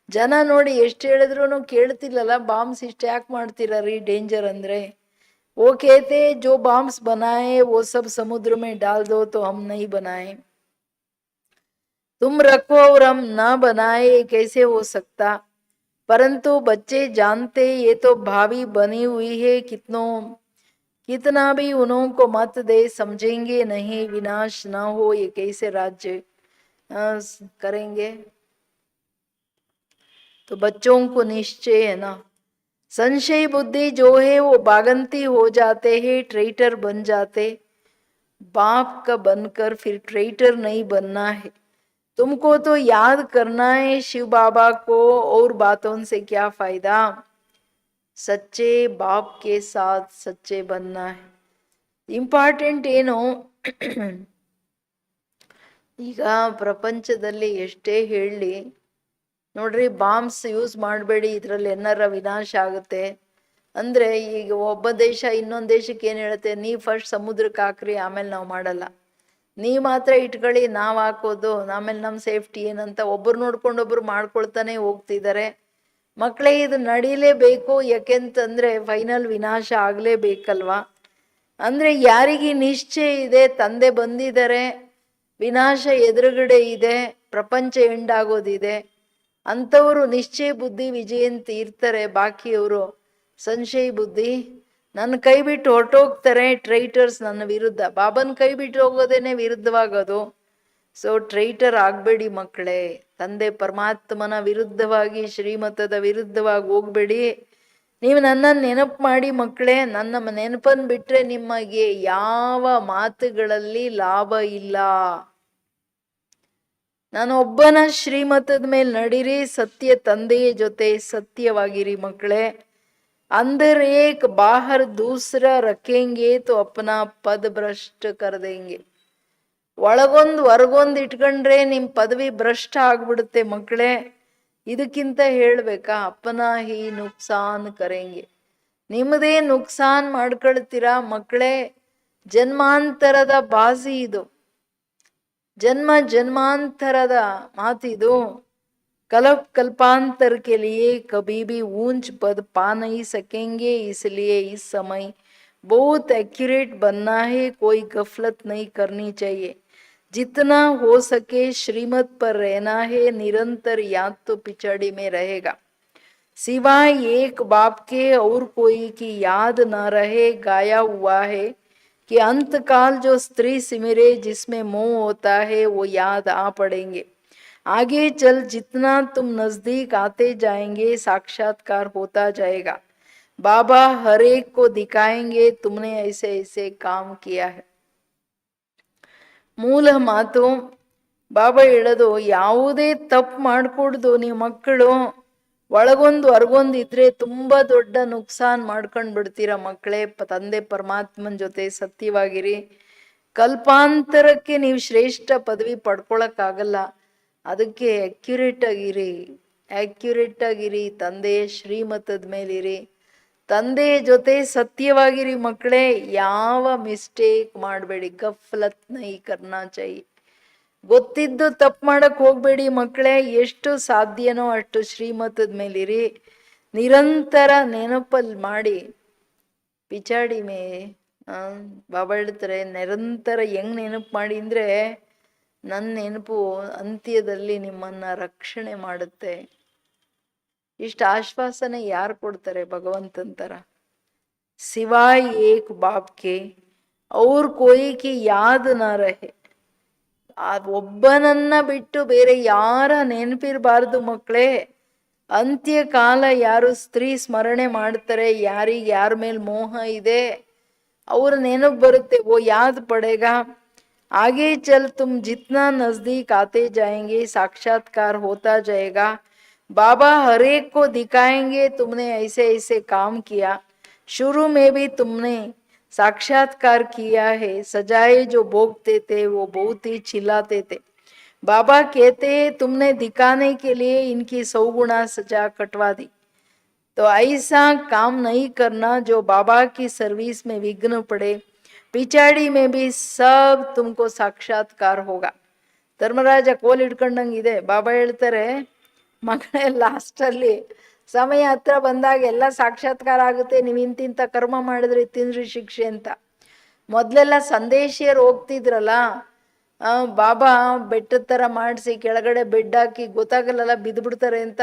ಜನ ನೋಡಿ ಎಷ್ಟು ಹೇಳಿದ್ರು ಕೇಳ್ತಿಲ್ಲಲ್ಲ. ಬಾಂಬ್ಸ್ ಇಷ್ಟು ಯಾಕೆ ಮಾಡ್ತೀರ ರೀ, ಡೇಂಜರ್ ಅಂದರೆ. वो कहते जो बॉम्ब्स बनाए वो सब समुद्र में डाल दो तो हम नहीं बनाए. तुम रखो और हम ना बनाए, कैसे हो सकता? परंतु बच्चे जानते ये तो भावी बनी हुई है. कितना भी उन्हों को मत दे, समझेंगे नहीं. विनाश ना हो, ये कैसे राज्य करेंगे? तो बच्चों को निश्चय है ना, संशय बुद्धि जो है वो बागंती हो जाते हैं, ट्रेटर बन जाते। बाप का बनकर फिर ट्रेटर नहीं बनना है। तुमको तो याद करना है शिव बाबा को, और बातों से क्या फायदा। सच्चे बाप के साथ सच्चे बनना है। ಇಂಪಾರ್ಟೆಂಟ್ ಏನು, ಈಗ ಪ್ರಪಂಚದಲ್ಲಿ ಎಷ್ಟೇ ಹೇಳಲಿ ನೋಡ್ರಿ, ಬಾಂಬ್ಸ್ ಯೂಸ್ ಮಾಡಬೇಡಿ, ಇದರಲ್ಲಿ ಏನಾರ ವಿನಾಶ ಆಗುತ್ತೆ ಅಂದರೆ, ಈಗ ಒಬ್ಬ ದೇಶ ಇನ್ನೊಂದು ದೇಶಕ್ಕೆ ಏನು ಹೇಳುತ್ತೆ, ನೀವು ಫಸ್ಟ್ ಸಮುದ್ರಕ್ಕೆ ಹಾಕ್ರಿ ಆಮೇಲೆ ನಾವು ಮಾಡಲ್ಲ, ನೀವು ಮಾತ್ರ ಇಟ್ಕೊಳ್ಳಿ ನಾವು ಹಾಕೋದು ಆಮೇಲೆ ನಮ್ಮ ಸೇಫ್ಟಿ ಏನಂತ ಒಬ್ಬರು ನೋಡ್ಕೊಂಡೊಬ್ರು ಮಾಡ್ಕೊಳ್ತಾನೆ ಹೋಗ್ತಿದ್ದಾರೆ. ಮಕ್ಕಳೇ, ಇದು ನಡೀಲೇಬೇಕು, ಯಾಕೆಂತಂದರೆ ಫೈನಲ್ ವಿನಾಶ ಆಗಲೇಬೇಕಲ್ವಾ. ಅಂದರೆ ಯಾರಿಗೆ ನಿಶ್ಚಯ ಇದೆ, ತಂದೆ ಬಂದಿದ್ದಾರೆ, ವಿನಾಶ ಎದುರುಗಡೆ ಇದೆ, ಪ್ರಪಂಚ ಎಂಡಾಗೋದಿದೆ, ಅಂಥವರು ನಿಶ್ಚಯ ಬುದ್ಧಿ ವಿಜಯಂತ ಇರ್ತಾರೆ. ಬಾಕಿಯವರು ಸಂಶಯ ಬುದ್ಧಿ, ನನ್ನ ಕೈ ಬಿಟ್ಟು ಹೊರಟೋಗ್ತಾರೆ. ಟ್ರೈಟರ್ಸ್ ನನ್ನ ವಿರುದ್ಧ, ಬಾಬನ್ ಕೈ ಬಿಟ್ಟು ಹೋಗೋದೇನೆ ವಿರುದ್ಧವಾಗೋದು. ಸೊ ಟ್ರೈಟರ್ ಆಗಬೇಡಿ ಮಕ್ಕಳೇ, ತಂದೆ ಪರಮಾತ್ಮನ ವಿರುದ್ಧವಾಗಿ, ಶ್ರೀಮತದ ವಿರುದ್ಧವಾಗಿ ಹೋಗ್ಬೇಡಿ. ನೀವು ನನ್ನನ್ನು ನೆನಪು ಮಾಡಿ ಮಕ್ಕಳೇ, ನನ್ನ ನೆನಪನ್ನು ಬಿಟ್ಟರೆ ನಿಮಗೆ ಯಾವ ಮಾತುಗಳಲ್ಲಿ ಲಾಭ ಇಲ್ಲ. ನಾನು ಒಬ್ಬನ ಶ್ರೀಮತದ ಮೇಲೆ ನಡೀರಿ, ಸತ್ಯ ತಂದೆಯ ಜೊತೆ ಸತ್ಯವಾಗಿರಿ ಮಕ್ಕಳೇ. अंदर एक बाहर दूसरा रखेंगे तो अपना पद भ्रष्ट कर देंगे. ಒಳಗೊಂದು ಹೊರಗೊಂದು ಇಟ್ಕೊಂಡ್ರೆ ನಿಮ್ಮ ಪದವಿ ಭ್ರಷ್ಟ ಆಗ್ಬಿಡುತ್ತೆ ಮಕ್ಕಳೇ. ಇದಕ್ಕಿಂತ ಹೇಳ್ಬೇಕಾ, ಅಪ್ಪನ ಹಿ ನುಕ್ಸಾನ್ ಕರೆಂಗೆ, ನಿಮ್ಮದೇ ನುಕ್ಸಾನ್ ಮಾಡ್ಕೊಳ್ತೀರಾ ಮಕ್ಕಳೇ. ಜನ್ಮಾಂತರದ ಬಾಸಿ ಇದು, ಜನ್ಮ ಜನ್ಮಾಂತರದ ಮಾತಿದು. कल्प कल्पांतर के लिए कभी भी ऊंच पद पा नहीं सकेंगे, इसलिए इस समय बहुत एक्यूरेट बनना है, कोई गफलत नहीं करनी चाहिए, जितना हो सके श्रीमत पर रहना है, निरंतर याद तो पिछड़ी में रहेगा, सिवाय एक बाप के और कोई की याद न रहे. गाया हुआ है कि अंतकाल जो स्त्री सिमरे जिसमें मोह होता है वो याद आ पड़ेंगे. आगे चल जितना तुम नजदीक आते जाएंगे साक्षात्कार होता जाएगा. बाबा हर एक को दिखाएंगे तुमने ऐसे ऐसे काम किया है. ಮೂಲ ಮಾತು ಬಾಬಾ ಹೇಳೋದು, ಯಾವುದೇ ತಪ್ಪು ಮಾಡ್ಕೊಡ್ದು ನೀವು ಮಕ್ಕಳು. ಒಳಗೊಂದು ಹೊರಗೊಂದು ಇದ್ರೆ ತುಂಬಾ ದೊಡ್ಡ ನುಕ್ಸಾನ್ ಮಾಡ್ಕೊಂಡು ಬಿಡ್ತೀರ ಮಕ್ಕಳೇ. ತಂದೆ ಪರಮಾತ್ಮನ ಜೊತೆ ಸತ್ಯವಾಗಿರಿ. ಕಲ್ಪಾಂತರಕ್ಕೆ ನೀವು ಶ್ರೇಷ್ಠ ಪದವಿ ಪಡ್ಕೊಳಕ್ಕಾಗಲ್ಲ, ಅದಕ್ಕೆ ಅಕ್ಯುರೇಟ್ ಆಗಿರಿ, ತಂದೆಯ ಶ್ರೀಮತದ ಮೇಲಿರಿ, ತಂದೆಯ ಜೊತೆ ಸತ್ಯವಾಗಿರಿ ಮಕ್ಕಳೇ. ಯಾವ ಮಿಸ್ಟೇಕ್ ಮಾಡಬೇಡಿ, ಗಫಲತ್ ನೈ ಕರ್ನಾ ಚಾಹಿ. ಗೊತ್ತಿದ್ದು ತಪ್ಪು ಮಾಡಕ್ ಹೋಗ್ಬೇಡಿ ಮಕ್ಕಳೇ. ಎಷ್ಟು ಸಾಧ್ಯನೋ ಅಷ್ಟು ಶ್ರೀಮತದ ಮೇಲಿರಿ, ನಿರಂತರ ನೆನಪಲ್ಲಿ ಮಾಡಿ. ಪಿಚಾಡಿ ಮೇ ಬಾಬಾ ಹೇಳ್ತಾರೆ, ನಿರಂತರ ಹೆಂಗ್ ನೆನಪು ಮಾಡಿ ಅಂದರೆ, ನನ್ನ ನೆನಪು ಅಂತ್ಯದಲ್ಲಿ ನಿಮ್ಮನ್ನ ರಕ್ಷಣೆ ಮಾಡುತ್ತೆ. ಇಷ್ಟು ಆಶ್ವಾಸನೆ ಯಾರು ಕೊಡ್ತಾರೆ ಭಗವಂತಂತರ? ಸಿವಾಯ್ ಏಕ್ ಬಾಪ್ಗೆ ಅವ್ರ ಕೋಯಿಗೆ ಯಾದ್ ನ ರಹೆ. ಒಬ್ಬನನ್ನ ಬಿಟ್ಟು ಬೇರೆ ಯಾರ ನೆನಪಿರಬಾರ್ದು ಮಕ್ಕಳೇ. ಅಂತ್ಯಕಾಲ ಯಾರು ಸ್ತ್ರೀ ಸ್ಮರಣೆ ಮಾಡ್ತಾರೆ, ಯಾರಿಗೆ ಯಾರ ಮೇಲೆ ಮೋಹ ಇದೆ ಅವ್ರ ನೆನಪು ಬರುತ್ತೆ. ಓ ಯಾದ್ ಪಡೆಗಾ. आगे चल तुम जितना नजदीक आते जाएंगे साक्षात्कार होता जाएगा. बाबा हर एक को दिखाएंगे तुमने ऐसे ऐसे काम किया, शुरू में भी तुमने साक्षात्कार किया है. सजाए जो भोगते थे वो बहुत ही चिल्लाते थे. बाबा कहते हैं तुमने दिखाने के लिए इनकी 100 गुना सजा कटवा दी. तो ऐसा काम नहीं करना जो बाबा की सर्विस में विघ्न पड़े. पिछाड़ी में भी सब तुमको साक्षात्कार होगा. ಧರ್ಮರಾಜ ಕೋಲ್ ಹಿಡ್ಕೊಂಡಂಗಿದೆ. ಬಾಬಾ ಹೇಳ್ತಾರೆ, ಮಗಳೇ ಲಾಸ್ಟಲ್ಲಿ ಸಮಯ ಹತ್ರ ಬಂದಾಗ ಎಲ್ಲ ಸಾಕ್ಷಾತ್ಕಾರ ಆಗುತ್ತೆ, ನೀವು ಇಂತಿಂಥ ಕರ್ಮ ಮಾಡಿದ್ರೆ ತಿಂದ್ರಿ ಶಿಕ್ಷೆ ಅಂತ. ಮೊದಲೆಲ್ಲ ಸಂದೇಶಿಯರು ಹೋಗ್ತಿದ್ರಲ್ಲ, ಬಾಬಾ ಬೆಟ್ಟದ ಥರ ಮಾಡಿಸಿ ಕೆಳಗಡೆ ಬೆಡ್ ಹಾಕಿ ಗೊತ್ತಾಗಲ್ಲ ಬಿದ್ದುಬಿಡ್ತಾರೆ ಅಂತ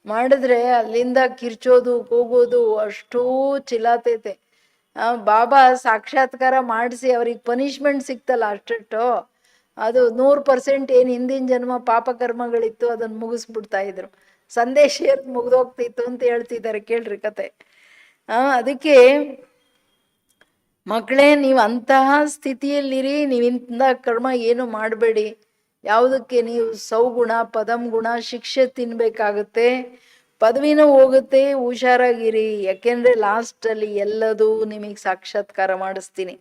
ಮಾಡಿದ್ರೆ ಅಲ್ಲಿಂದ ಕಿರ್ಚೋದು ಕೂಗೋದು ಅಷ್ಟೂ ಚಿಲ್ಲಾತೈತೆ. ಬಾಬಾ ಸಾಕ್ಷಾತ್ಕಾರ ಮಾಡಿಸಿ ಅವ್ರಿಗೆ ಪನಿಷ್ಮೆಂಟ್ ಸಿಕ್ತಲ್ಲ ಅಷ್ಟು, ಅದು 100% ಏನು ಹಿಂದಿನ ಜನ್ಮ ಪಾಪ ಕರ್ಮಗಳಿತ್ತು ಅದನ್ನು ಮುಗಿಸ್ಬಿಡ್ತಾ ಇದ್ರು. ಸಂದೇಶ ಮುಗ್ದೋಗ್ತಿತ್ತು ಅಂತ ಹೇಳ್ತಿದ್ದಾರೆ, ಕೇಳ್ರಿ ಕತೆ. ಅದಕ್ಕೆ ಮಕ್ಕಳೇ, ನೀವು ಅಂತಹ ಸ್ಥಿತಿಯಲ್ಲಿರಿ. ನೀವಿಂದ ಕರ್ಮ ಏನು ಮಾಡಬೇಡಿ. ಯಾವುದಕ್ಕೆ ನೀವು ಸೌಗುಣ ಪದಂ ಗುಣ ಶಿಕ್ಷೆ ತಿನ್ಬೇಕಾಗುತ್ತೆ, ಪದವಿನೂ ಹೋಗುತ್ತೆ. ಹುಷಾರಾಗಿರಿ, ಯಾಕೆಂದ್ರೆ ಲಾಸ್ಟಲ್ಲಿ ಎಲ್ಲದೂ ನಿಮಗೆ ಸಾಕ್ಷಾತ್ಕಾರ ಮಾಡಿಸ್ತೀನಿ.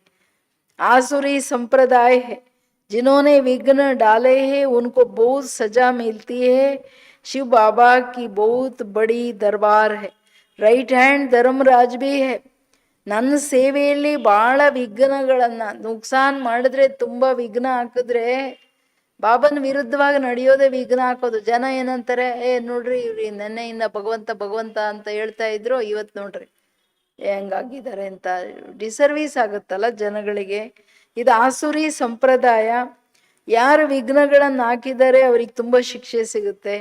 आसुरी संप्रदाय है, जिन्होंने विघ्न डाले हैं उनको बहुत सजा मिलती है. शिव बाबा की बहुत बड़ी दरबार है. Right hand Dharmaraj B A. ನನ್ನ ಸೇವೆಯಲ್ಲಿ ಭಾಳ ವಿಘ್ನಗಳನ್ನು ನುಕ್ಸಾನ್ ಮಾಡಿದ್ರೆ, ತುಂಬ ವಿಘ್ನ ಹಾಕಿದ್ರೆ, ಬಾಬನ ವಿರುದ್ಧವಾಗಿ ನಡೆಯೋದೇ ವಿಘ್ನ ಹಾಕೋದು. ಜನ ಏನಂತಾರೆ, ನೋಡ್ರಿ ಇವ್ರಿ ನೆನ್ನೆಯಿಂದ ಭಗವಂತ ಭಗವಂತ ಅಂತ ಹೇಳ್ತಾ ಇದ್ರು, ಇವತ್ತು ನೋಡ್ರಿ ಹೆಂಗಾಗಿದ್ದಾರೆ ಅಂತ ಡಿಸರ್ವೀಸ್ ಆಗುತ್ತಲ್ಲ ಜನಗಳಿಗೆ. ಇದು ಆಸುರಿ ಸಂಪ್ರದಾಯ. ಯಾರು ವಿಘ್ನಗಳನ್ನು ಹಾಕಿದ್ದಾರೆ ಅವ್ರಿಗೆ ತುಂಬ ಶಿಕ್ಷೆ ಸಿಗುತ್ತೆ.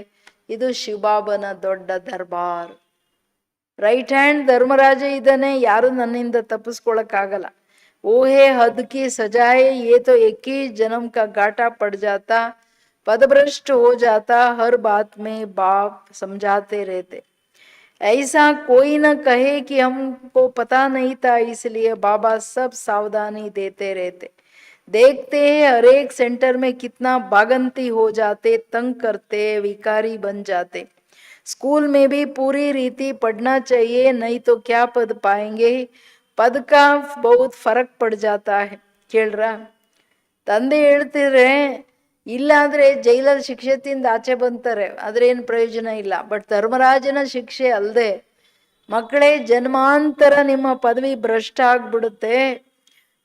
ಇದು ಶಿವಬಾಬನ ದೊಡ್ಡ ದರ್ಬಾರ್. ರೈಟ್ ಹ್ಯಾಂಡ್ ಧರ್ಮರಾಜ ಇದ್ದಾನೆ, ಯಾರು ನನ್ನಿಂದ ತಪ್ಪಿಸ್ಕೊಳಕ್ಕಾಗಲ್ಲ. ಓಹೇ ಹದ್ ಕಿ ಸಜಾಯೆ ಯೇ ತೋ ಏಕ್ ಹಿ ಜನ್ಮ ಕಾ ಘಾಟಾ ಪಡ್ ಜಾತಾ, पदभ्रष्ट हो जाता, हर बात में बाप समझाते रहते. ऐसा कोई न कहे कि हमको पता नहीं था, इसलिए बाबा सब सावधानी देते रहते. देखते हैं हर एक सेंटर में कितना बागंती हो जाते, तंग करते, विकारी बन जाते. स्कूल में भी पूरी रीति पढ़ना चाहिए, नहीं तो क्या पद पाएंगे. पद का बहुत फर्क पड़ जाता है. ಕೇಳ್ರಾ, ತಂದೆ ಹೇಳ್ತಿದ್ರೆ, ಇಲ್ಲಾಂದ್ರೆ ಜೈಲಲ್ಲಿ ಶಿಕ್ಷೆ ತಿಂದು ಆಚೆ ಬಂತಾರೆ, ಅದ್ರೇನು ಪ್ರಯೋಜನ ಇಲ್ಲ. ಬಟ್ ಧರ್ಮರಾಜನ ಶಿಕ್ಷೆ ಅಲ್ಲದೆ ಮಕ್ಕಳೇ, ಜನ್ಮಾಂತರ ನಿಮ್ಮ ಪದವಿ ಭ್ರಷ್ಟ ಆಗ್ಬಿಡುತ್ತೆ.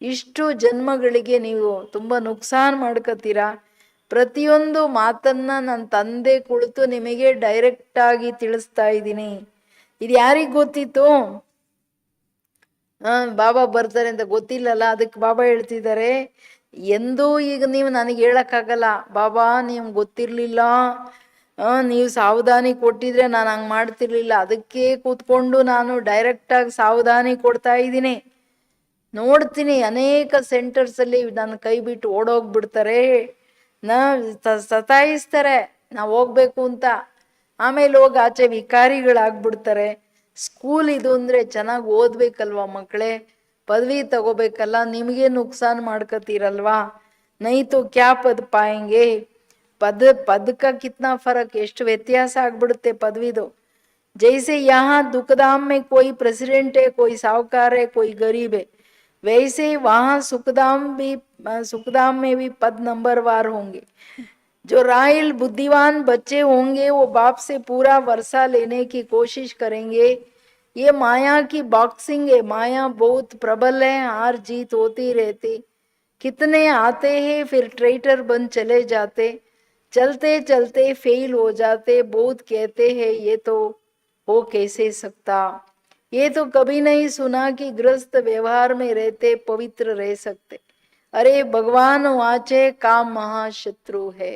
ಇಷ್ಟು ಜನ್ಮಗಳಿಗೆ ನೀವು ತುಂಬ ನುಕ್ಸಾನ್ ಮಾಡ್ಕೋತೀರಾ. ಪ್ರತಿಯೊಂದು ಮಾತನ್ನ ನನ್ನ ತಂದೆ ಕುಳಿತು ನಿಮಗೆ ಡೈರೆಕ್ಟಾಗಿ ತಿಳಿಸ್ತಾ ಇದ್ದೀನಿ. ಇದು ಯಾರಿಗೆ ಗೊತ್ತಿತ್ತು? ಬಾಬಾ ಬರ್ತಾರೆ ಅಂತ ಗೊತ್ತಿಲ್ಲಲ್ಲ. ಅದಕ್ಕೆ ಬಾಬಾ ಹೇಳ್ತಿದ್ದಾರೆ, ಎಂದೂ ಈಗ ನೀವು ನನಗೆ ಹೇಳಕ್ಕಾಗಲ್ಲ, ಬಾಬಾ ನಿಮ್ಗೆ ಗೊತ್ತಿರಲಿಲ್ಲ, ನೀವು ಸಾವಧಾನಿ ಕೊಟ್ಟಿದ್ರೆ ನಾನು ಹಂಗೆ ಮಾಡ್ತಿರ್ಲಿಲ್ಲ. ಅದಕ್ಕೆ ಕೂತ್ಕೊಂಡು ನಾನು ಡೈರೆಕ್ಟಾಗಿ ಸಾವಧಾನಿ ಕೊಡ್ತಾ ಇದ್ದೀನಿ. ನೋಡ್ತೀನಿ ಅನೇಕ ಸೆಂಟರ್ಸಲ್ಲಿ ನನ್ನ ಕೈ ಬಿಟ್ಟು ಓಡೋಗ್ಬಿಡ್ತಾರೆ, ಸತಾಯಿಸ್ತಾರೆ ನಾವು ಹೋಗ್ಬೇಕು ಅಂತ. ಆಮೇಲೆ ಹೋಗಿ ಆಚೆ ವಿಕಾರಿಗಳಾಗ್ಬಿಡ್ತಾರೆ. ಸ್ಕೂಲ್ ಇದು ಅಂದರೆ ಚೆನ್ನಾಗಿ ಓದ್ಬೇಕಲ್ವ ಮಕ್ಕಳೇ, ಪದವಿ ತಗೋಬೇಕಲ್ಲ, ನಿಮಗೆ ನುಕ್ಸಾನ್ ಮಾಡ್ಕೋತೀರಲ್ವಾ. ನೈ ತೋ ಕ್ಯಾ ಪದ ಪಾಯಂಗೆ. ಪದಕ ಕಿತ್ನಾ ಫರಕ್, ಎಷ್ಟು ವ್ಯತ್ಯಾಸ ಆಗ್ಬಿಡುತ್ತೆ ಪದವಿದು. ಜೈಸೆ ಯಹಾ ದುಃಖಧಾಮ್ ಮೇ ಕೋಯಿ ಪ್ರೆಸಿಡೆಂಟ್ ಹೇ, ಕೋಯಿ ಸಾಹುಕಾರ ಹೇ, ಕೋಯಿ ಗರೀಬ್ ಹೇ, वैसे वहां सुखधाम में भी पद नंबरवार होंगे. जो राइल बुद्धिमान बच्चे होंगे वो बाप से पूरा वर्षा लेने की कोशिश करेंगे. ये माया की बॉक्सिंग है, माया बहुत प्रबल है, हार जीत होती रहती. कितने आते हैं फिर ट्रेटर बन चले जाते, चलते चलते फेल हो जाते. बहुत कहते हैं ये तो हो कैसे सकता. ये तो कभी नहीं सुना कि गृहस्थ व्यवहार में रहते पवित्र रह सकते. अरे भगवान वाचे काम महाशत्रु है.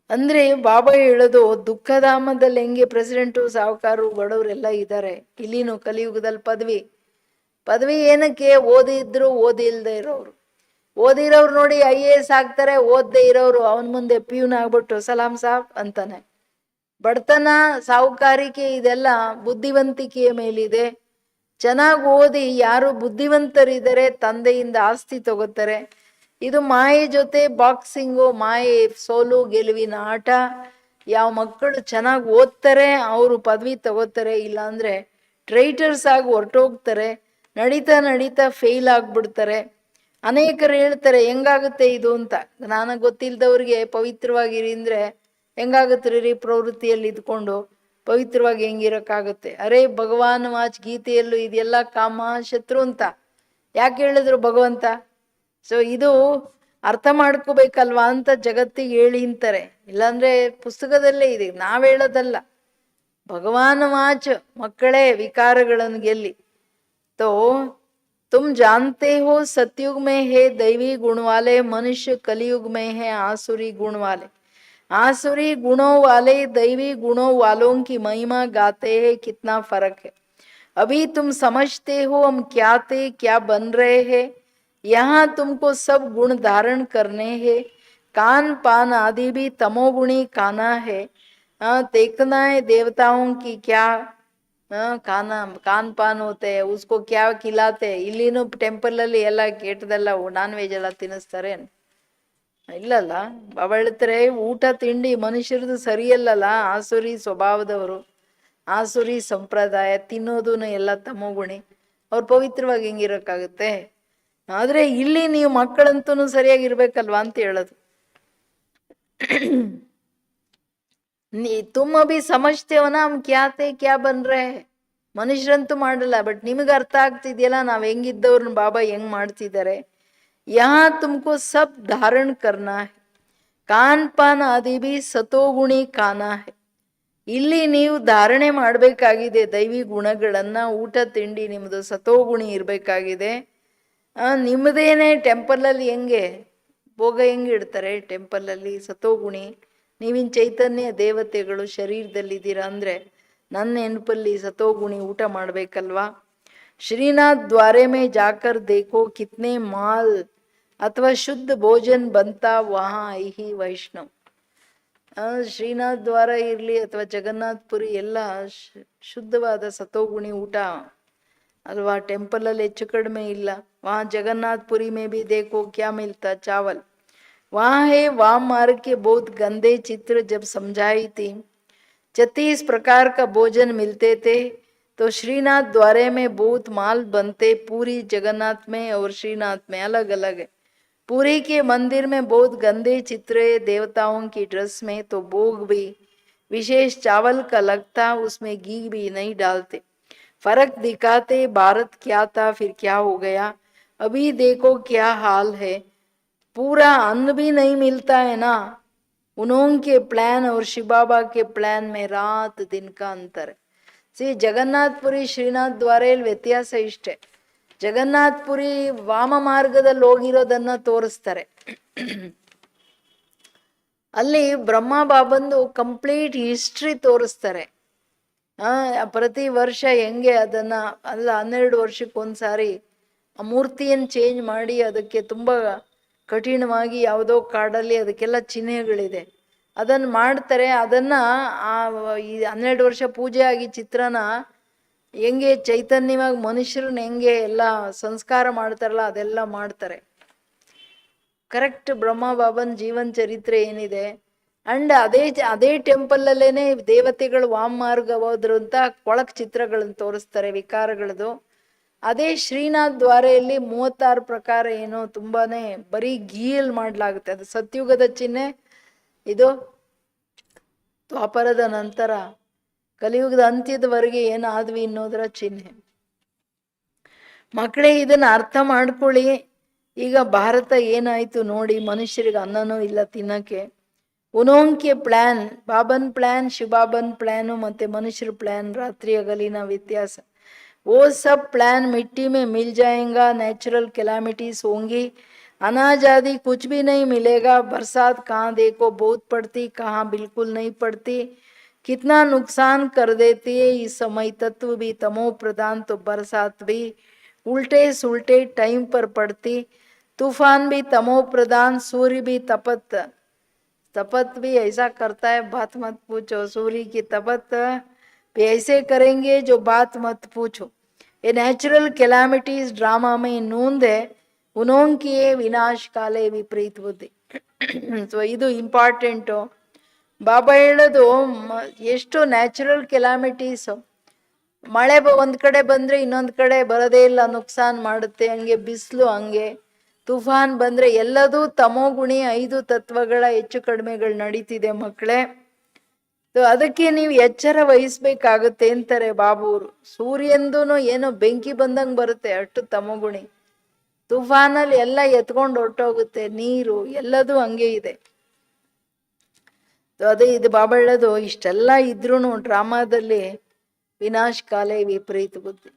ಅಂದ್ರೆ ಬಾಬಾ ಹೇಳೋದು, ದುಃಖಧಾಮದಲ್ಲಿ ಹೆಂಗೆ ಪ್ರೆಸಿಡೆಂಟು ಸಾಹುಕಾರರು ಬಡವರೆಲ್ಲ ಇದ್ದಾರೆ, ಇಲ್ಲಿನೂ ಕಲಿಯುಗದಲ್ಲಿ ಪದವಿ ಏನಕ್ಕೆ? ಓದಿದ್ರು ಓದಿಲ್ದೇ ಇರೋರು. ಓದಿರೋರು ನೋಡಿ IAS ಆಗ್ತಾರೆ, ಓದದೇ ಇರೋರು ಅವನ ಮುಂದೆ ಪ್ಯೂನ್ ಆಗ್ಬಿಟ್ಟು ಸಲಾಂ ಸಾಬ್ ಅಂತಾನೆ. ಬಡತನ, ಸಾಹುಕಾರಿಕೆ ಇದೆಲ್ಲ ಬುದ್ಧಿವಂತಿಕೆಯ ಮೇಲಿದೆ. ಚೆನ್ನಾಗಿ ಓದಿ ಯಾರು ಬುದ್ಧಿವಂತರಿದ್ದಾರೆ ತಂದೆಯಿಂದ ಆಸ್ತಿ ತಗೋತಾರೆ. ಇದು ಮಾಯೆ ಜೊತೆ ಬಾಕ್ಸಿಂಗು, ಮಾಯೆ ಸೋಲು ಗೆಲುವಿನ ಆಟ. ಯಾವ ಮಕ್ಕಳು ಚೆನ್ನಾಗಿ ಓದ್ತಾರೆ ಅವರು ಪದವಿ ತಗೋತಾರೆ, ಇಲ್ಲಾಂದ್ರೆ ಟ್ರೈಟರ್ಸ್ ಆಗಿ ಹೊರಟೋಗ್ತಾರೆ. ನಡೀತಾ ನಡೀತಾ ಫೇಲ್ ಆಗ್ಬಿಡ್ತಾರೆ. ಅನೇಕರು ಹೇಳ್ತಾರೆ ಹೆಂಗಾಗುತ್ತೆ ಇದು ಅಂತ. ನನಗೆ ಗೊತ್ತಿಲ್ದವ್ರಿಗೆ ಪವಿತ್ರವಾಗಿರಿ ಅಂದರೆ ಹೆಂಗಾಗತ್ರಿ ರೀ, ಪ್ರವೃತ್ತಿಯಲ್ಲಿ ಇದ್ಕೊಂಡು ಪವಿತ್ರವಾಗಿ ಹೆಂಗಿರೋಕ್ಕಾಗುತ್ತೆ? ಅರೇ ಭಗವಾನ್ ವಾಚ್ ಗೀತೆಯಲ್ಲೂ ಇದೆಲ್ಲ ಕಾಮ ಶತ್ರು ಅಂತ ಯಾಕೆ ಹೇಳಿದ್ರು ಭಗವಂತ? ಸೊ ಇದು ಅರ್ಥ ಮಾಡ್ಕೋಬೇಕಲ್ವಾ ಅಂತ ಜಗತ್ತಿಗೆ ಹೇಳಿ ಅಂತಾರೆ. ಇಲ್ಲಾಂದ್ರೆ ಪುಸ್ತಕದಲ್ಲೇ ಇದೆ, ನಾವ್ ಹೇಳೋದಲ್ಲ. ಭಗವಾನ್ ವಾಚ್ ಮಕ್ಕಳೇ ವಿಕಾರಗಳನ್ನು ಗೆಲ್ಲಿ. तो तुम जानते हो सतयुग में है दैवी गुण वाले, मनुष्य कलयुग में है आसुरी गुण वाले. आसुरी गुणों वाले दैवी गुणों वालों की महिमा गाते हैं, कितना फर्क है. अभी तुम समझते हो हम क्या थे क्या बन रहे हैं. यहाँ तुमको सब गुण धारण करने हैं. कान पान आदि भी तमोगुणी खाना है. हाँ, देखना है देवताओं की क्या खाना ಕಾನ್ ಪಾನ್ ಹೋತೆ ಉಸ್ಕೋ ಕ್ಯಾ ಖಿಲಾತೆ. ಇಲ್ಲಿನೂ ಟೆಂಪಲ್ ಅಲ್ಲಿ ಎಲ್ಲ ಕೇಟದೆಲ್ಲ ನಾನ್ ವೆಜ್ ಎಲ್ಲ ತಿನ್ನಿಸ್ತಾರೆ ಇಲ್ಲಲ್ಲ. ಬಾಬಾ ಹೇಳ್ತಾರೆ ಊಟ ತಿಂಡಿ ಮನುಷ್ಯರದು ಸರಿಯಲ್ಲಲ್ಲ, ಆಸುರಿ ಸ್ವಭಾವದವರು, ಆಸುರಿ ಸಂಪ್ರದಾಯ, ತಿನ್ನೋದು ಎಲ್ಲ ತಮೋಗುಣಿ, ಅವ್ರು ಪವಿತ್ರವಾಗಿ ಹೆಂಗಿರಕ್ಕಾಗುತ್ತೆ. ಆದ್ರೆ ಇಲ್ಲಿ ನೀವು ಮಕ್ಕಳಂತೂ ಸರಿಯಾಗಿರ್ಬೇಕಲ್ವಾ ಅಂತ ಹೇಳೋದು. तुम अभी समझते हो ना हम क्या थे क्या बन रहे हैं. ಮನುಷ್ಯರಂತೂ ಮಾಡಲ್ಲ, ಬಟ್ ನಿಮಗೆ ಅರ್ಥ ಆಗ್ತಿದೆಯಲ್ಲ ನಾವ್ ಹೆಂಗಿದ್ದವ್ರನ್ನ ಬಾಬಾ ಹೆಂಗ್ ಮಾಡ್ತಿದ್ದಾರೆ. ಯಹಾ ತುಮಕೋ ಸಬ್ ಧಾರಣ ಕರ್ನಾ ಹೈ, ಕಾನ್ ಪಾನ್ ಆದಿ ಭಿ ಸತೋಗುಣಿ ಖಾನಾ ಹೈ. ಇಲ್ಲಿ ನೀವು ಧಾರಣೆ ಮಾಡ್ಬೇಕಾಗಿದೆ ದೈವಿ ಗುಣಗಳನ್ನ. ಊಟ ತಿಂಡಿ ನಿಮ್ದು ಸತೋಗುಣಿ ಇರ್ಬೇಕಾಗಿದೆ. ನಿಮ್ಮದೇನೆ ಟೆಂಪಲ್ ಅಲ್ಲಿ ಹೆಂಗೆ ಭೋಗ ಹೆಂಗೆ ಇಡ್ತಾರೆ ಟೆಂಪಲ್ ಅಲ್ಲಿ ಸತೋಗುಣಿ. ನೀವಿನ್ ಚೈತನ್ಯ ದೇವತೆಗಳು ಶರೀರದಲ್ಲಿದ್ದೀರಾ ಅಂದ್ರೆ ನನ್ನ ನೆನಪಲ್ಲಿ ಸತೋಗುಣಿ ಊಟ ಮಾಡ್ಬೇಕಲ್ವಾ. ಶ್ರೀನಾಥ್ ದ್ವಾರೆ ಮೇ ಜಾಕರ್ ದೇಖೋ ಕಿತ್ನೆ ಮಾಲ್ ಅಥವಾ ಶುದ್ಧ ಭೋಜನ್ ಬಂತಾ ವಹಾ ಐಹಿ ವೈಷ್ಣವ್. ಶ್ರೀನಾಥ್ ದ್ವಾರ ಇರ್ಲಿ ಅಥವಾ ಜಗನ್ನಾಥ್ ಪುರಿ ಎಲ್ಲ ಶುದ್ಧವಾದ ಸತೋಗುಣಿ ಊಟ ಅಲ್ವಾ. ಟೆಂಪಲ್ ಅಲ್ಲಿ ಹೆಚ್ಚು ಕಡಿಮೆ ಇಲ್ಲ. ವಹಾ ಜಗನ್ನಾಥ್ ಪುರಿ ಮೇ ಭಿ ದೇಖೋ ಕ್ಯಾ ಮಿಲ್ತಾ ಚಾವಲ್. वहां है वाम मार्ग के बहुत गंदे चित्र जब समझाई थी 36 प्रकार का भोजन मिलते थे. तो श्रीनाथ द्वारे में बहुत माल बनते. पूरी जगन्नाथ में और श्रीनाथ में अलग अलग है. पूरी के मंदिर में बहुत गंदे चित्र है देवताओं की ड्रेस में. तो भोग भी विशेष चावल का लगता, उसमें घी भी नहीं डालते. फर्क दिखाते. भारत क्या था फिर क्या हो गया, अभी देखो क्या हाल है. पूरा अन्न भी नहीं मिलता है ना. उनके प्लान और शिव बाबा के प्लान में रात दिन का अंतर है. ಸಿ ಜಗನ್ನಾಥ್ಪುರಿ ಶ್ರೀನಾಥ್ ದ್ವಾರೆಯಲ್ಲಿ ವ್ಯತ್ಯಾಸ ಇಷ್ಟೇ. ಜಗನ್ನಾಥ್ಪುರಿ ವಾಮ ಮಾರ್ಗದಲ್ಲಿ ಹೋಗಿರೋದನ್ನ ತೋರಿಸ್ತಾರೆ. ಅಲ್ಲಿ ಬ್ರಹ್ಮ ಬಾಬಂದು ಕಂಪ್ಲೀಟ್ ಹಿಸ್ಟ್ರಿ ತೋರಿಸ್ತಾರೆ. ಪ್ರತಿ ವರ್ಷ ಹೆಂಗೆ ಅದನ್ನ 12 ವರ್ಷಕ್ಕೊಂದ್ಸಾರಿ ಆ ಮೂರ್ತಿಯನ್ನು ಚೇಂಜ್ ಮಾಡಿ ಅದಕ್ಕೆ ತುಂಬಾ ಕಠಿಣವಾಗಿ ಯಾವುದೋ ಕಾಡಲ್ಲಿ ಅದಕ್ಕೆಲ್ಲ ಚಿಹ್ನೆಗಳಿದೆ, ಅದನ್ನ ಮಾಡ್ತಾರೆ. ಅದನ್ನ ಈ 12 ವರ್ಷ ಪೂಜೆ ಆಗಿ ಚಿತ್ರನ ಹೆಂಗೆ ಚೈತನ್ಯವಾಗಿ ಮನುಷ್ಯರನ್ನ ಹೆಂಗೆ ಎಲ್ಲ ಸಂಸ್ಕಾರ ಮಾಡ್ತಾರಲ್ಲ ಅದೆಲ್ಲ ಮಾಡ್ತಾರೆ. ಕರೆಕ್ಟ್ ಬ್ರಹ್ಮ ಬಾಬನ್ ಜೀವನ್ ಚರಿತ್ರೆ ಏನಿದೆ. ಅಂಡ್ ಅದೇ ಟೆಂಪಲ್ ಅಲ್ಲೇನೆ ದೇವತೆಗಳು ವಾಮ ಮಾರ್ಗ ಹೋದ್ರು ಅಂತ ಕೊಳಕ್ ಚಿತ್ರಗಳನ್ನ ತೋರಿಸ್ತಾರೆ ವಿಕಾರಗಳದು. ಅದೇ ಶ್ರೀನಾಥ್ ದ್ವಾರೆಯಲ್ಲಿ 36 ಪ್ರಕಾರ ಏನೋ ತುಂಬಾನೇ ಬರೀ ಗೀಯಲ್ ಮಾಡ್ಲಾಗುತ್ತೆ. ಅದು ಸತ್ಯುಗದ ಚಿಹ್ನೆ, ಇದು ದ್ವಾಪರದ ನಂತರ ಕಲಿಯುಗದ ಅಂತ್ಯದವರೆಗೆ ಏನಾದ್ವಿ ಅನ್ನೋದರ ಚಿಹ್ನೆ. ಮಕ್ಕಳೇ ಇದನ್ನ ಅರ್ಥ ಮಾಡ್ಕೊಳ್ಳಿ. ಈಗ ಭಾರತ ಏನಾಯ್ತು ನೋಡಿ, ಮನುಷ್ಯರಿಗೆ ಅನ್ನನೂ ಇಲ್ಲ ತಿನ್ನಕ್ಕೆ. ಉನೋಂಕೆ ಪ್ಲಾನ್, ಬಾಬನ್ ಪ್ಲಾನ್, ಶಿವಬಾಬನ್ ಪ್ಲಾನು ಮತ್ತೆ ಮನುಷ್ಯರ ಪ್ಲಾನ್ ರಾತ್ರಿ ಹಗಲಿನ ವ್ಯತ್ಯಾಸ. वो सब प्लान मिट्टी में मिल जाएगा. नेचुरल कैलामिटीज होंगी, अनाज आदि कुछ भी नहीं मिलेगा. बरसात कहाँ देखो बहुत पड़ती, कहाँ बिल्कुल नहीं पड़ती. कितना नुकसान कर देती है इस समय. तत्व भी तमो प्रधान, तो बरसात भी उल्टे सुल्टे टाइम पर पड़ती. तूफान भी तमो प्रधान, सूर्य भी तपत भी ऐसा करता है बात मत पूछो. सूर्य की तपत भी ऐसे करेंगे जो बात मत पूछो. ये नेचुरल कैलामिटीज ड्रामा में नूंद है. उनकी विनाश काले विपरीत बुद्धि. ಸೊ ಇದು ಇಂಪಾರ್ಟೆಂಟು. ಬಾಬಾ ಹೇಳೋದು ಎಷ್ಟು ನ್ಯಾಚುರಲ್ ಕೆಲಾಮಿಟೀಸ್. ಮಳೆ ಒಂದ್ ಕಡೆ ಬಂದ್ರೆ ಇನ್ನೊಂದ್ ಕಡೆ ಬರೋದೇ ಇಲ್ಲ, ನುಕ್ಸಾನ್ ಮಾಡುತ್ತೆ. ಹಂಗೆ ಬಿಸಿಲು, ಹಂಗೆ ತುಫಾನ್ ಬಂದ್ರೆ ಎಲ್ಲದೂ ತಮೋಗುಣಿ 5 ತತ್ವಗಳ ಹೆಚ್ಚು ಕಡಿಮೆಗಳು ನಡೀತಿದೆ ಮಕ್ಕಳೇ. ಅದಕ್ಕೆ ನೀವು ಎಚ್ಚರ ವಹಿಸ್ಬೇಕಾಗುತ್ತೆ ಅಂತಾರೆ ಬಾಬೂರು. ಸೂರ್ಯಂದೂನು ಏನೋ ಬೆಂಕಿ ಬಂದಂಗ್ ಬರುತ್ತೆ, ಅಷ್ಟು ತಮೋಗುಣಿ. ತುಫಾನಲ್ಲಿ ಎಲ್ಲ ಎತ್ಕೊಂಡು ಹೊರಟೋಗುತ್ತೆ, ನೀರು ಎಲ್ಲದೂ ಹಂಗೆ ಇದೆ. ಅದೇ ಇದು ಬಾಬಾ ಹೇಳೋದು. ಇಷ್ಟೆಲ್ಲ ಇದ್ರೂ ಡ್ರಾಮಾದಲ್ಲಿ ವಿನಾಶ ಕಾಲೇ ವಿಪರೀತ ಬುದ್ಧಿ.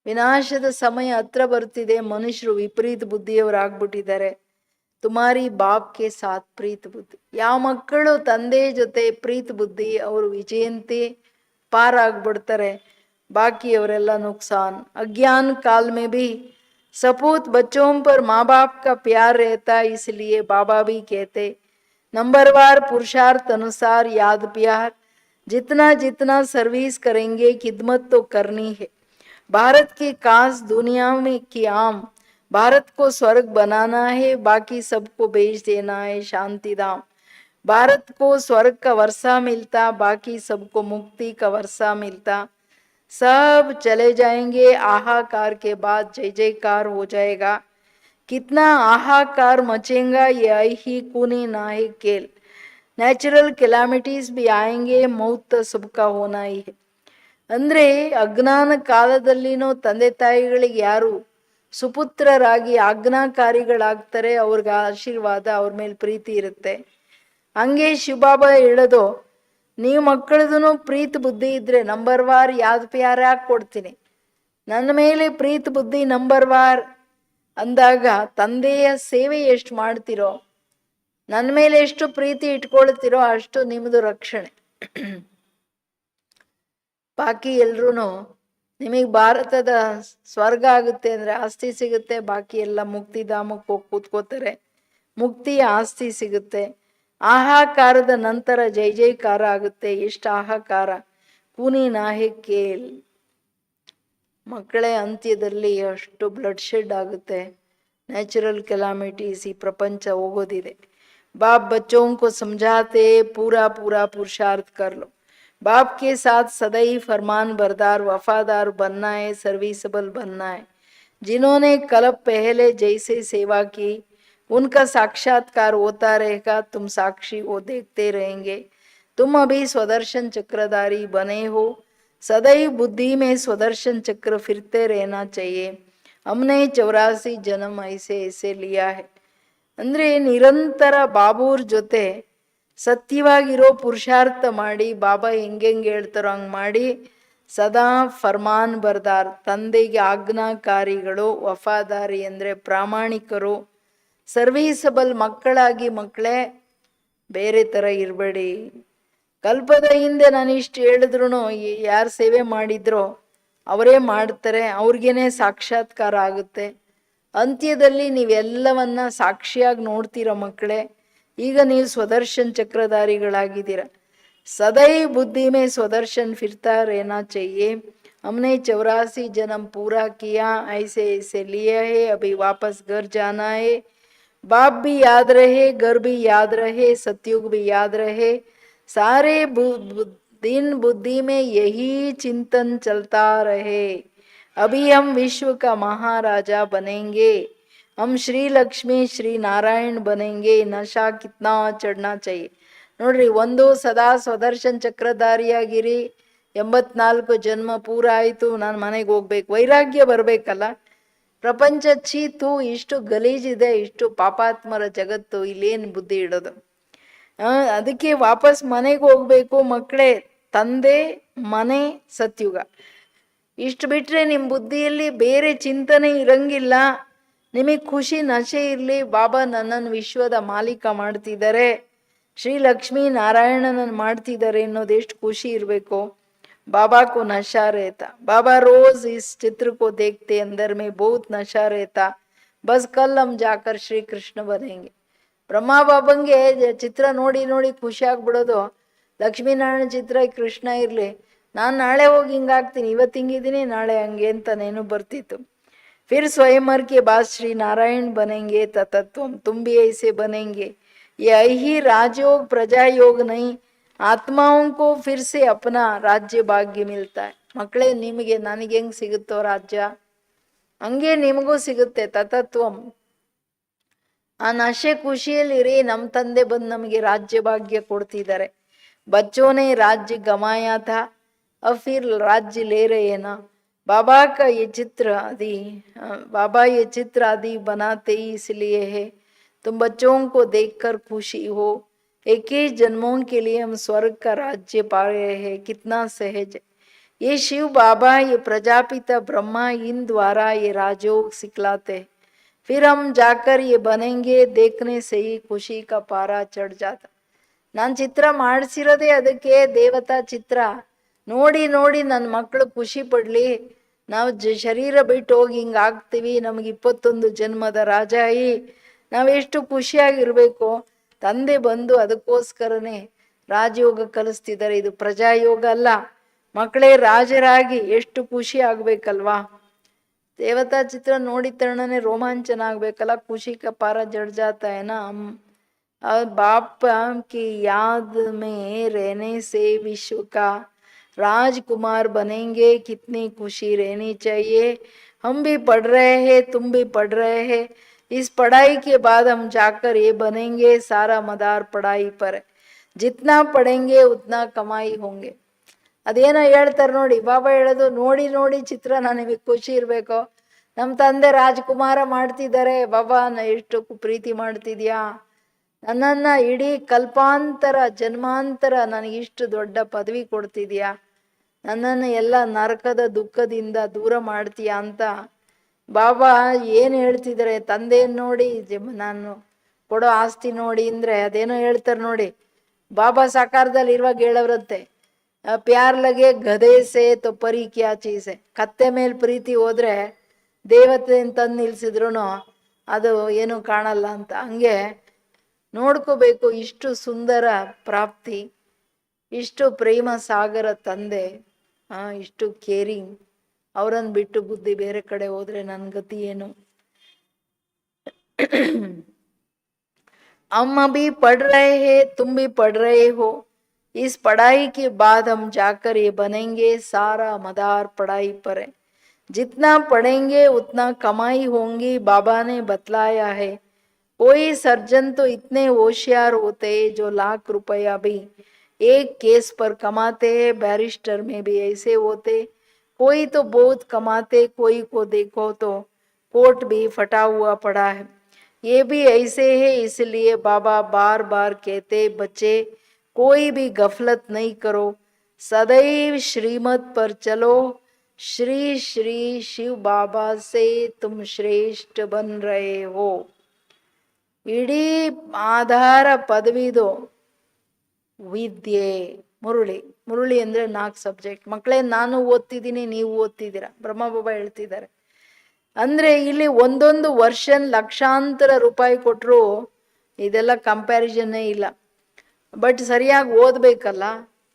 ವಿನಾಶದ ಸಮಯ ಹತ್ರ ಬರ್ತಿದೆ, ಮನುಷ್ಯರು ವಿಪರೀತ ಬುದ್ಧಿಯವರಾಗ್ಬಿಟ್ಟಿದ್ದಾರೆ. ತುಮಾರಿ ಬಾಪ್ಗೆ ಸಾಥ್ ಪ್ರೀತ್ ಬುದ್ಧಿ. ಯಾವ ಮಕ್ಕಳು ತಂದೆ ಜೊತೆ ಪ್ರೀತ್ ಬುದ್ಧಿ ಅವರು ವಿಜಯಂತಿ ಪಾರಾಗ್ಬಿಡ್ತಾರೆ, ಬಾಕಿಯವರೆಲ್ಲ ನುಕ್ಸಾನ್. ಅಜ್ಞಾನ್ ಕಾಲ್ ಮೇ ಭಿ सपूत बच्चों पर माँ बाप का प्यार रहता, इसलिए बाबा भी कहते नंबरवार पुरुषार्थ अनुसार याद प्यार, जितना जितना सर्विस करेंगे खिदमत तो करनी है। भारत की कास दुनिया में की आम, भारत को स्वर्ग बनाना है, बाकी सबको बेच देना है शांति धाम। भारत को स्वर्ग का वर्षा मिलता, बाकी सबको मुक्ति का वर्षा मिलता। सब चले जाएंगे, आहाकार के बाद जय जयकार हो जाएगा। कितना आहाकार मचेगा ये ही कुनी ना ही केल। Natural calamities B ಆಯಂಗೆ, mouth ಸುಬ್ಕ Hona ಹಿ ಹೈ. ಅಂದ್ರೆ ಅಜ್ಞಾನ ಕಾಲದಲ್ಲಿನೋ ತಂದೆ ತಾಯಿಗಳಿಗೆ ಯಾರು ಸುಪುತ್ರರಾಗಿ ಆಜ್ಞಾಕಾರಿಗಳಾಗ್ತಾರೆ, ಅವ್ರಿಗೆ ಆಶೀರ್ವಾದ, ಅವ್ರ ಮೇಲೆ ಪ್ರೀತಿ ಇರುತ್ತೆ. ಹಂಗೆ ಶಿವಬಾಬಾ ಹೇಳೋದು, ನೀವು ಮಕ್ಕಳದೂ ಪ್ರೀತಿ ಬುದ್ಧಿ ಇದ್ರೆ ನಂಬರ್ ವಾರ್ ಯಾವ್ದು ಪ್ಯಾರ ಹಾಕಿ ಕೊಡ್ತೀನಿ. ನನ್ನ ಮೇಲೆ ಪ್ರೀತಿ ಬುದ್ಧಿ ನಂಬರ್ ವಾರ್ ಅಂದಾಗ ತಂದೆಯ ಸೇವೆ ಎಷ್ಟು ಮಾಡ್ತಿರೋ, ನನ್ನ ಮೇಲೆ ಎಷ್ಟು ಪ್ರೀತಿ ಇಟ್ಕೊಳ್ತಿರೋ ಅಷ್ಟು ನಿಮ್ಮದು ರಕ್ಷಣೆ. ಬಾಕಿ ಎಲ್ರೂ ನಿಮಗೆ ಭಾರತದ ಸ್ವರ್ಗ ಆಗುತ್ತೆ ಅಂದರೆ ಆಸ್ತಿ ಸಿಗುತ್ತೆ, ಬಾಕಿ ಎಲ್ಲ ಮುಕ್ತಿಧಾಮಕ್ಕೆ ಹೋಗಿ ಕೂತ್ಕೋತಾರೆ, ಮುಕ್ತಿಯ ಆಸ್ತಿ ಸಿಗುತ್ತೆ. ಆಹಾಕಾರದ ನಂತರ ಜೈ ಜೈಕಾರ ಆಗುತ್ತೆ. ಎಷ್ಟು ಆಹಾಕಾರ, ಕೂನಿ ನಾಹೆ ಕೇಲ್. ಮಕ್ಕಳೇ, ಅಂತ್ಯದಲ್ಲಿ ಅಷ್ಟು ಬ್ಲಡ್ ಶೆಡ್ ಆಗುತ್ತೆ, ನ್ಯಾಚುರಲ್ ಕೆಲಾಮಿಟೀಸ್, ಈ ಪ್ರಪಂಚ ಹೋಗೋದಿದೆ. बाप बच्चों को समझाते पूरा पूरा पुरुषार्थ कर लो, बाप के साथ सदैव फरमान बरदार वफादार बनना है, सर्विसबल बनना है. जिन्होंने कल्प पहले जैसे सेवा की उनका साक्षात्कार होता रहेगा, तुम साक्षी वो देखते रहेंगे. तुम अभी स्वदर्शन चक्रधारी बने हो, सदैव बुद्धि में स्वदर्शन चक्र फिरते रहना चाहिए. हमने 84 जन्म ऐसे ऐसे लिया है. ಅಂದರೆ ನಿರಂತರ ಬಾಬೂರ್ ಜೊತೆ ಸತ್ಯವಾಗಿರೋ ಪುರುಷಾರ್ಥ ಮಾಡಿ, ಬಾಬಾ ಹೆಂಗೆ ಹೇಳ್ತಾರೋ ಹಂಗೆ ಮಾಡಿ, ಸದಾ ಫರ್ಮಾನ್ ಬರ್ದಾರ್, ತಂದೆಗೆ ಆಜ್ಞಾಕಾರಿಗಳು, ವಫಾದಾರಿ ಅಂದರೆ ಪ್ರಾಮಾಣಿಕರು, ಸರ್ವೀಸಬಲ್ ಮಕ್ಕಳಾಗಿ ಮಕ್ಕಳೇ ಬೇರೆ ಥರ ಇರಬೇಡಿ. ಕಲ್ಪದ ಹಿಂದೆ ನಾನು ಇಷ್ಟು ಹೇಳಿದ್ರು ಯಾರು ಸೇವೆ ಮಾಡಿದ್ರೋ ಅವರೇ ಮಾಡ್ತಾರೆ, ಅವ್ರಿಗೇನೆ ಸಾಕ್ಷಾತ್ಕಾರ ಆಗುತ್ತೆ. ಅಂತ್ಯದಲ್ಲಿ ನೀವೆಲ್ಲವನ್ನ ಸಾಕ್ಷಿಯಾಗಿ ನೋಡ್ತೀರ ಮಕ್ಕಳೇ. ಈಗ ನೀವು ಸ್ವದರ್ಶನ್ ಚಕ್ರಧಾರಿಗಳಾಗಿದ್ದೀರ. सदैव बुद्धि में स्वदर्शन फिरता रहना चाहिए. हमने 84 जन्म पूरा किया, ऐसे ऐसे लिए है, अभी वापस घर जाना है. बाप भी याद रहे, घर भी याद रहे, सतयुग भी याद रहे. सारे दिन बुद्धि में यही चिंतन चलता रहे. अभी हम विश्व का महाराजा बनेंगे, हम श्री लक्ष्मी श्री नारायण बनेंगे. नशा कितना चढ़ना चाहिए ನೋಡ್ರಿ. ಒಂದು ಸದಾ ಸ್ವದರ್ಶನ್ ಚಕ್ರಧಾರಿಯಾಗಿರಿ. 84 ಜನ್ಮ ಪೂರ ಆಯಿತು, ನಾನು ಮನೆಗೆ ಹೋಗ್ಬೇಕು, ವೈರಾಗ್ಯ ಬರಬೇಕಲ್ಲ. ಪ್ರಪಂಚ ಚೀತು, ಇಷ್ಟು ಗಲೀಜಿದೆ, ಇಷ್ಟು ಪಾಪಾತ್ಮರ ಜಗತ್ತು, ಇಲ್ಲೇನು ಬುದ್ಧಿ ಇಡೋದು. ಅದಕ್ಕೆ ವಾಪಸ್ ಮನೆಗೆ ಹೋಗ್ಬೇಕು ಮಕ್ಕಳೇ. ತಂದೆ, ಮನೆ, ಸತ್ಯುಗ, ಇಷ್ಟು ಬಿಟ್ಟರೆ ನಿಮ್ಮ ಬುದ್ಧಿಯಲ್ಲಿ ಬೇರೆ ಚಿಂತನೆ ಇರಂಗಿಲ್ಲ. ನಿಮಗೆ ಖುಷಿ ನಶೆ ಇರಲಿ, ಬಾಬಾ ನನ್ನನ್ನು ವಿಶ್ವದ ಮಾಲೀಕ ಮಾಡ್ತಿದ್ದಾರೆ, ಶ್ರೀ ಲಕ್ಷ್ಮೀ ನಾರಾಯಣನನ್ನು ಮಾಡ್ತಿದ್ದಾರೆ ಅನ್ನೋದು ಎಷ್ಟು ಖುಷಿ ಇರಬೇಕು. बाबा को नशा रहता, बाबा रोज इस चित्र को देखते, अंदर में बहुत नशा रहता. बस कल हम जाकर श्री कृष्ण बनेंगे. ಬ್ರಹ್ಮ ಬಾಬಂಗೆ ಚಿತ್ರ ನೋಡಿ ನೋಡಿ ಖುಷಿ ಆಗ್ಬಿಡೋದು. ಲಕ್ಷ್ಮೀನಾರಾಯಣ ಚಿತ್ರ ಕೃಷ್ಣ ಇರಲಿ, ನಾನು ನಾಳೆ ಹೋಗಿ ಹಿಂಗಾಗ್ತೀನಿ, ಇವತ್ತು ಹಿಂಗಿದ್ದೀನಿ, ನಾಳೆ ಹಂಗೆ ಅಂತ ನೇನು ಬರ್ತಿತ್ತು. फिर स्वयंवर के बाद श्री नारायण बनेंगे, तत्व तुम भी ऐसे बनेंगे. ये ही राजयोग प्रजा योग नहीं, ಆತ್ಮಾओं को फिर से अपना राज्य ಭಾಗ್ಯ मिलता है. ಮಕ್ಕಳೇ, ನಿಮಗೆ ನನಗೆ ಹೆಂಗೆ ಸಿಗುತ್ತೋ ರಾಜ್ಯ, ಹಂಗೆ ನಿಮಗೂ ಸಿಗುತ್ತೆ ತತತ್ವಂ. ಆ ನಶೆ ಖುಷಿಯಲ್ಲಿರಿ. ನಮ್ಮ ತಂದೆ ಬಂದು ನಮಗೆ ರಾಜ್ಯ ಭಾಗ್ಯ ಕೊಡ್ತಿದ್ದಾರೆ. बच्चों ने राज्य गमाया था, अब फिर राज्य ले रहे हैं ना. बाबा का ये चित्र आदि, बाबा ये चित्र आदि बनाते ही इसलिए है तुम बच्चों को देखकर खुशी हो. एक ही जन्मों के लिए हम स्वर्ग का राज्य पा रहे हैं, कितना सहज. ये शिव बाबा, ये प्रजापिता ब्रह्मा, इन द्वारा ये राजयोग सिखलाते. फिर हम जाकर ये बनेंगे, देखने से ही खुशी का पारा चढ़ जाता. ನಾನು ಚಿತ್ರ ಮಾಡಿಸಿರೋದೇ ಅದಕ್ಕೆ, ದೇವತಾ ಚಿತ್ರ ನೋಡಿ ನೋಡಿ ನನ್ನ ಮಕ್ಕಳು ಖುಷಿ ಪಡಲಿ. ನಾವು ಶರೀರ ಬಿಟ್ಟು ಹೋಗಿ ಹಿಂಗಾಗ್ತೀವಿ, ನಮಗೆ 21 ಜನ್ಮದ ರಾಜಾಯಿ, ನಾವೆಷ್ಟು ಖುಷಿಯಾಗಿರ್ಬೇಕು. ತಂದೆ ಬಂದು ಅದಕ್ಕೋಸ್ಕರನೇ ರಾಜಯೋಗ ಕಲಿಸ್ತಿದ್ದಾರೆ. ಇದು ಪ್ರಜಾಯೋಗ ಅಲ್ಲ. ಮಕ್ಕಳೇ ರಾಜರಾಗಿ ಎಷ್ಟು ಖುಷಿ ಆಗ್ಬೇಕಲ್ವಾ. ದೇವತಾ ಚಿತ್ರ ನೋಡಿದ ತಕ್ಷಣನೇ ರೋಮಾಂಚನ ಆಗ್ಬೇಕಲ್ಲ. ಖುಷಿ का पारा जड़ जाता है ना. और बाप की याद में रहने से विश्व का राजकुमार बनेंगे. कितनी खुशी रहनी चाहिए. हम भी पढ़ रहे हैं, तुम भी पढ़ रहे हैं. इस पढ़ाई के बाद हम जाकर ये बनेंगे. सारा मदार पढ़ाई पर है. जितना पढ़ेंगे उतना कमाई होंगे. ಅದೇನೋ ಹೇಳ್ತಾರೆ ನೋಡಿ, ಬಾಬಾ ಹೇಳೋದು ನೋಡಿ ನೋಡಿ ಚಿತ್ರ ನನಗೆ ಖುಷಿ ಇರಬೇಕು. ನಮ್ಮ ತಂದೆ ರಾಜ್ಕುಮಾರ ಮಾಡ್ತಿದ್ದಾರೆ, ಬಾಬಾ ಎಷ್ಟು ಪ್ರೀತಿ ಮಾಡ್ತಿದ್ಯಾ, ನನ್ನನ್ನು ಇಡೀ ಕಲ್ಪಾಂತರ ಜನ್ಮಾಂತರ ನನಗಿಷ್ಟು ದೊಡ್ಡ ಪದವಿ ಕೊಡ್ತಿದ್ಯಾ, ನನ್ನನ್ನು ಎಲ್ಲ ನರಕದ ದುಃಖದಿಂದ ದೂರ ಮಾಡ್ತೀಯಾ ಅಂತ ಬಾಬಾ ಏನು ಹೇಳ್ತಿದ್ದಾರೆ. ತಂದೆಯನ್ನು ನೋಡಿ ನಾನು ಕೊಡೋ ಆಸ್ತಿ ನೋಡಿ ಅಂದರೆ ಅದೇನೋ ಹೇಳ್ತಾರೆ ನೋಡಿ. ಬಾಬಾ ಸಾಕಾರದಲ್ಲಿ ಇರುವಾಗ ಹೇಳವ್ರಂತೆ, ಪ್ಯಾರ್ ಲಗೆ ಗದೆ ಸೇ ತೊ ಪರಿ ಕ್ಯಾ ಚೀಸೆ. ಕತ್ತೆ ಮೇಲೆ ಪ್ರೀತಿ ಹೋದ್ರೆ ದೇವತೆ ತಂದು ನಿಲ್ಸಿದ್ರು ಅದು ಏನು ಕಾಣಲ್ಲ ಅಂತ. ಹಂಗೆ ನೋಡ್ಕೋಬೇಕು. ಇಷ್ಟು ಸುಂದರ ಪ್ರಾಪ್ತಿ, ಇಷ್ಟು ಪ್ರೇಮ ಸಾಗರ ತಂದೆ, ಇಷ್ಟು ಕೇರಿಂಗ್. ಅವರನ್ನು ಬಿಟ್ಟು ಬುದ್ಧಿ ಬೇರೆ ಕಡೆ ಹೋದ್ರೆ ನನ್ನ ಗತಿ ಏನು. हम अभी पढ़ रहे हैं, तुम भी पढ़ रहे हो. इस पढ़ाई के बाद हम जाकर ये बनेंगे. सारा मदार पढ़ाई पर है. जितना पढ़ेंगे उतना कमाई होंगी. बाबा ने बतलाया है. कोई सर्जन तो इतने होशियार होते हैं जो लाख रुपया भी एक केस पर कमाते हैं. बैरिस्टर में भी ऐसे होते. कोई तो बहुत कमाते, कोई को देखो तो कोट भी फटा हुआ पड़ा है. ये भी ऐसे है. इसलिए बाबा बार बार कहते, बच्चे कोई भी गफलत नहीं करो, सदैव श्रीमत पर चलो. श्री श्री शिव बाबा से तुम श्रेष्ठ बन रहे हो. ಇಡೀ ಆಧಾರ ಪದವಿದು ವಿದ್ಯೆ. ಮುರುಳಿ ಅಂದರೆ 4 ಸಬ್ಜೆಕ್ಟ್. ಮಕ್ಕಳೇ, ನಾನು ಓದ್ತಿದ್ದೀನಿ, ನೀವು ಓದ್ತಿದ್ದೀರಾ. ಬ್ರಹ್ಮಬಾಬಾ ಹೇಳ್ತಿದ್ದಾರೆ. ಅಂದರೆ ಇಲ್ಲಿ ಒಂದೊಂದು ವರ್ಷನ್ ಲಕ್ಷಾಂತರ ರೂಪಾಯಿ ಕೊಟ್ಟರು ಇದೆಲ್ಲ ಕಂಪ್ಯಾರಿಸನ್ನೇ ಇಲ್ಲ. ಬಟ್ ಸರಿಯಾಗಿ ಓದಬೇಕಲ್ಲ.